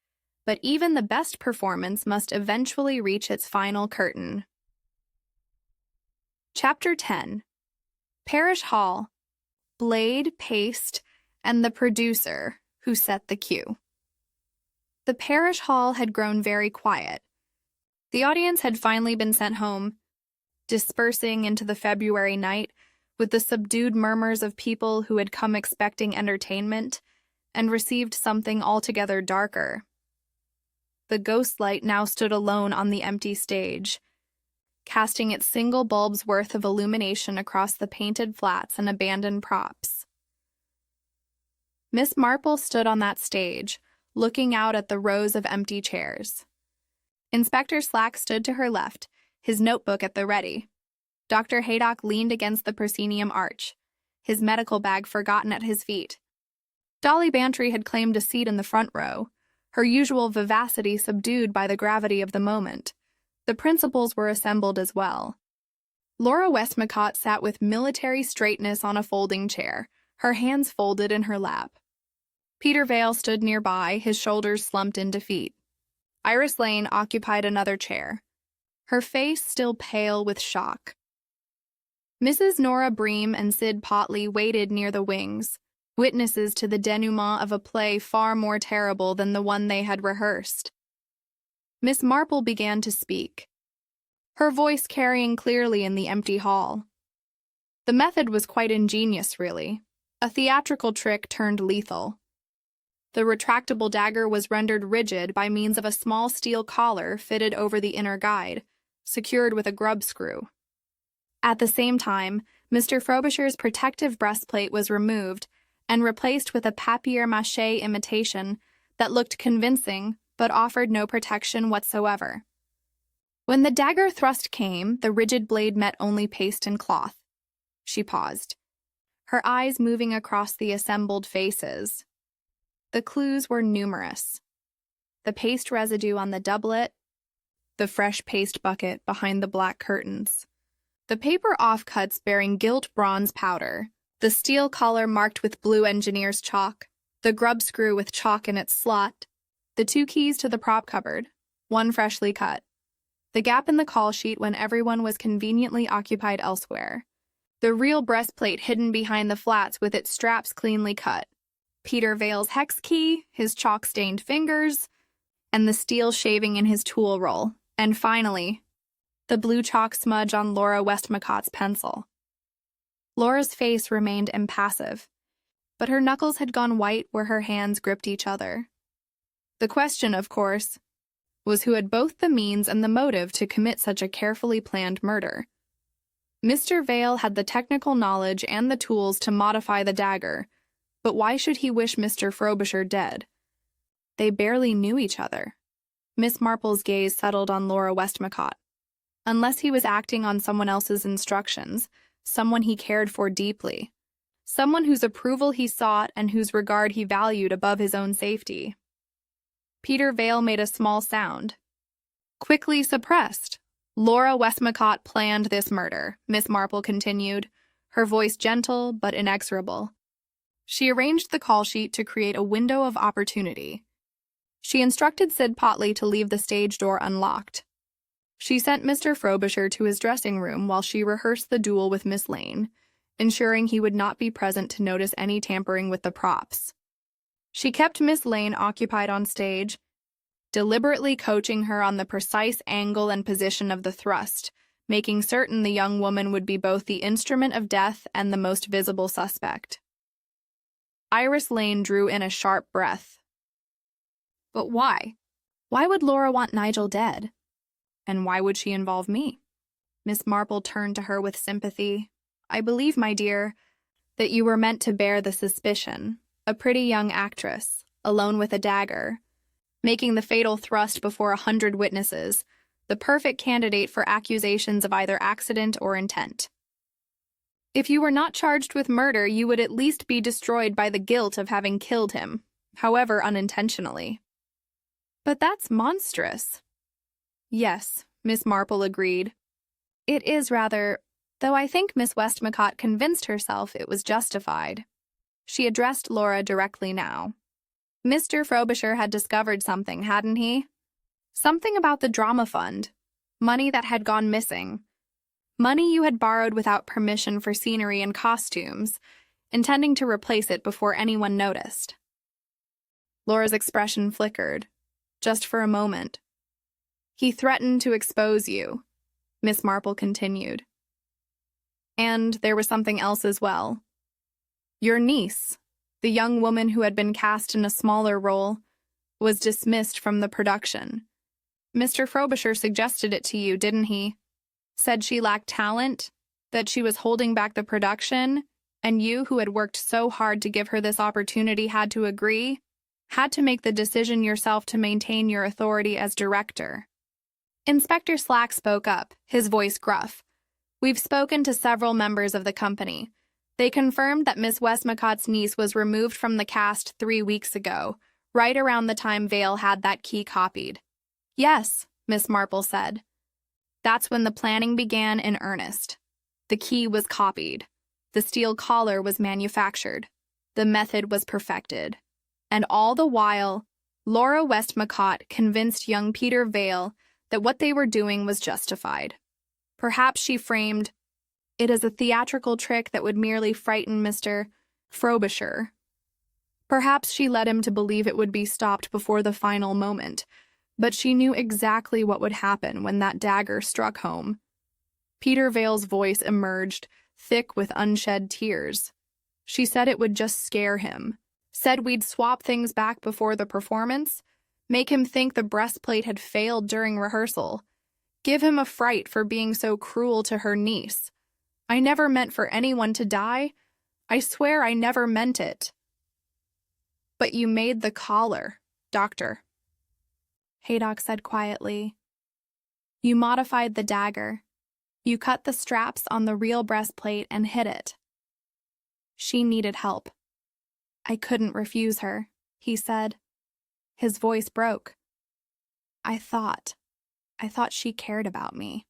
Speaker 1: but even the best performance must eventually reach its final curtain. Chapter 10. Parish Hall, Blade, Paste, and the producer who set the cue. The parish hall had grown very quiet. The audience had finally been sent home, dispersing into the February night with the subdued murmurs of people who had come expecting entertainment and received something altogether darker. The ghost light now stood alone on the empty stage, casting its single bulb's worth of illumination across the painted flats and abandoned props. Miss Marple stood on that stage, looking out at the rows of empty chairs. Inspector Slack stood to her left, his notebook at the ready. Dr. Haydock leaned against the proscenium arch, his medical bag forgotten at his feet. Dolly Bantry had claimed a seat in the front row, her usual vivacity subdued by the gravity of the moment. The principals were assembled as well. Laura Westmacott sat with military straightness on a folding chair, her hands folded in her lap. Peter Vale stood nearby, his shoulders slumped in defeat. Iris Lane occupied another chair, her face still pale with shock. Mrs. Nora Bream and Sid Potley waited near the wings, witnesses to the denouement of a play far more terrible than the one they had rehearsed. Miss Marple began to speak, her voice carrying clearly in the empty hall. The method was quite ingenious, really, a theatrical trick turned lethal. The retractable dagger was rendered rigid by means of a small steel collar fitted over the inner guide, secured with a grub screw. At the same time, Mr. Frobisher's protective breastplate was removed and replaced with a papier-mâché imitation that looked convincing but offered no protection whatsoever. When the dagger thrust came, the rigid blade met only paste and cloth. She paused. her eyes moving across the assembled faces. The clues were numerous. The paste residue on the doublet, the fresh paste bucket behind the black curtains, the paper offcuts bearing gilt bronze powder, the steel collar marked with blue engineer's chalk, the grub screw with chalk in its slot, the 2 keys to the prop cupboard, one freshly cut, the gap in the call sheet when everyone was conveniently occupied elsewhere, the real breastplate hidden behind the flats with its straps cleanly cut, Peter Vale's hex key, his chalk-stained fingers, and the steel shaving in his tool roll, and finally, the blue chalk smudge on Laura Westmacott's pencil. Laura's face remained impassive, but her knuckles had gone white where her hands gripped each other. The question, of course, was who had both the means and the motive to commit such a carefully planned murder. Mr. Vale had the technical knowledge and the tools to modify the dagger, but why should he wish Mr. Frobisher dead? They barely knew each other. Miss Marple's gaze settled on Laura Westmacott. Unless he was acting on someone else's instructions, someone he cared for deeply, someone whose approval he sought and whose regard he valued above his own safety. Peter Vale made a small sound. Quickly suppressed. Laura Westmacott planned this murder, Miss Marple continued, her voice gentle but inexorable. She arranged the call sheet to create a window of opportunity. She instructed Sid Potley to leave the stage door unlocked. She sent Mr. Frobisher to his dressing room while she rehearsed the duel with Miss Lane, ensuring he would not be present to notice any tampering with the props. She kept Miss Lane occupied on stage, deliberately coaching her on the precise angle and position of the thrust, making certain the young woman would be both the instrument of death and the most visible suspect. Iris Lane drew in a sharp breath. But why? Why would Laura want Nigel dead? And why would she involve me? Miss Marple turned to her with sympathy. I believe, my dear, that you were meant to bear the suspicion. A pretty young actress, alone with a dagger, making the fatal thrust before 100 witnesses, the perfect candidate for accusations of either accident or intent. If you were not charged with murder, you would at least be destroyed by the guilt of having killed him, however unintentionally. But that's monstrous. Yes, Miss Marple agreed. It is rather, though I think Miss Westmacott convinced herself it was justified. She addressed Laura directly now. Mr. Frobisher had discovered something, hadn't he? Something about the drama fund. Money that had gone missing. Money you had borrowed without permission for scenery and costumes, intending to replace it before anyone noticed. Laura's expression flickered, just for a moment. He threatened to expose you, Miss Marple continued. And there was something else as well. Your niece, the young woman who had been cast in a smaller role, was dismissed from the production. Mr. Frobisher suggested it to you, didn't he? Said she lacked talent, that she was holding back the production, and you, who had worked so hard to give her this opportunity, had to agree, had to make the decision yourself to maintain your authority as director. Inspector Slack spoke up, his voice gruff. We've spoken to several members of the company. They confirmed that Miss Westmacott's niece was removed from the cast 3 weeks ago, right around the time Vale had that key copied. Yes, Miss Marple said. That's when the planning began in earnest. The key was copied. The steel collar was manufactured. The method was perfected. And all the while, Laura Westmacott convinced young Peter Vale that what they were doing was justified. Perhaps she framed it as a theatrical trick that would merely frighten Mr. Frobisher. Perhaps she led him to believe it would be stopped before the final moment, but she knew exactly what would happen when that dagger struck home. Peter Vale's voice emerged, thick with unshed tears. She said it would just scare him, said we'd swap things back before the performance, make him think the breastplate had failed during rehearsal, give him a fright for being so cruel to her niece. I never meant for anyone to die. I swear I never meant it. But you made the collar, Doctor, Haydock said quietly. You modified the dagger. You cut the straps on the real breastplate and hid it. She needed help. I couldn't refuse her, he said. His voice broke. I thought she cared about me.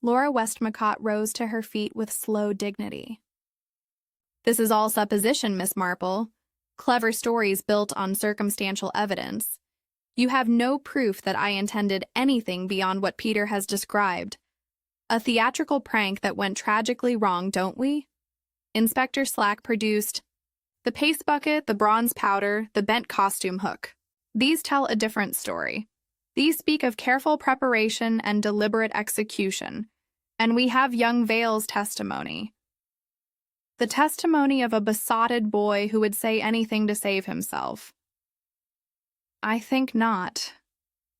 Speaker 1: Laura Westmacott rose to her feet with slow dignity. This is all supposition, Miss Marple. Clever stories built on circumstantial evidence. You have no proof that I intended anything beyond what Peter has described. A theatrical prank that went tragically wrong, don't we? Inspector Slack produced the paste bucket, the bronze powder, the bent costume hook. These tell a different story. These speak of careful preparation and deliberate execution. And we have young Vale's testimony. The testimony of a besotted boy who would say anything to save himself. I think not.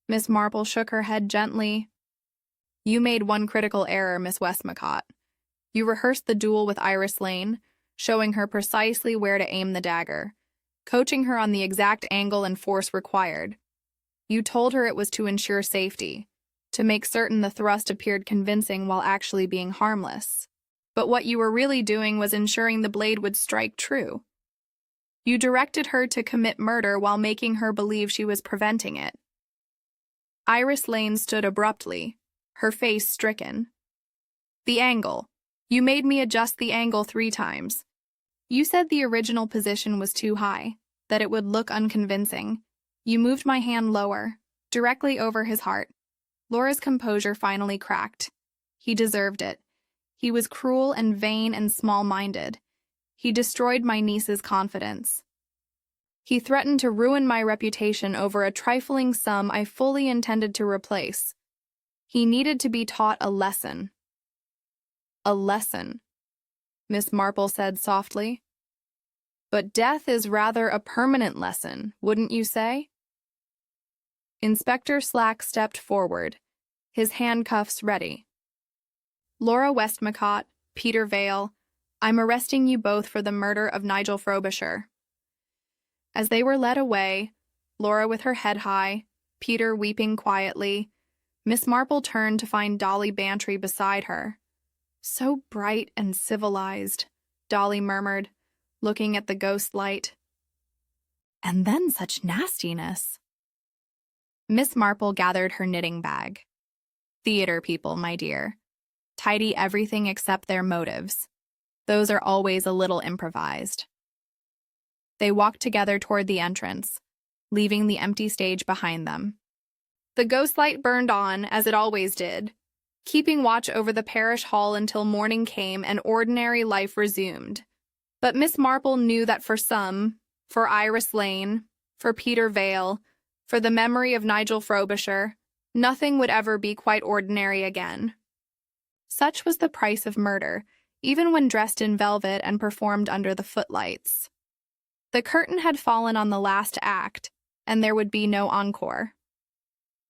Speaker 1: Miss Marple shook her head gently. You made one critical error, Miss Westmacott. You rehearsed the duel with Iris Lane, showing her precisely where to aim the dagger, coaching her on the exact angle and force required. You told her it was to ensure safety, to make certain the thrust appeared convincing while actually being harmless. But what you were really doing was ensuring the blade would strike true. You directed her to commit murder while making her believe she was preventing it. Iris Lane stood abruptly, her face stricken. The angle. You made me adjust the angle 3 times. You said the original position was too high, that it would look unconvincing. You moved my hand lower, directly over his heart. Laura's composure finally cracked. He deserved it. He was cruel and vain and small-minded. He destroyed my niece's confidence. He threatened to ruin my reputation over a trifling sum I fully intended to replace. He needed to be taught a lesson. A lesson, Miss Marple said softly. But death is rather a permanent lesson, wouldn't you say? Inspector Slack stepped forward, his handcuffs ready. Laura Westmacott, Peter Vale, I'm arresting you both for the murder of Nigel Frobisher. As they were led away, Laura with her head high, Peter weeping quietly, Miss Marple turned to find Dolly Bantry beside her. So bright and civilized, Dolly murmured, looking at the ghost light. And then such nastiness. Miss Marple gathered her knitting bag. Theater people, my dear. Tidy everything except their motives. Those are always a little improvised. They walked together toward the entrance, leaving the empty stage behind them. The ghost light burned on, as it always did, keeping watch over the parish hall until morning came and ordinary life resumed. But Miss Marple knew that for some, for Iris Lane, for Peter Vale, for the memory of Nigel Frobisher, nothing would ever be quite ordinary again. Such was the price of murder, even when dressed in velvet and performed under the footlights. The curtain had fallen on the last act, and there would be no encore.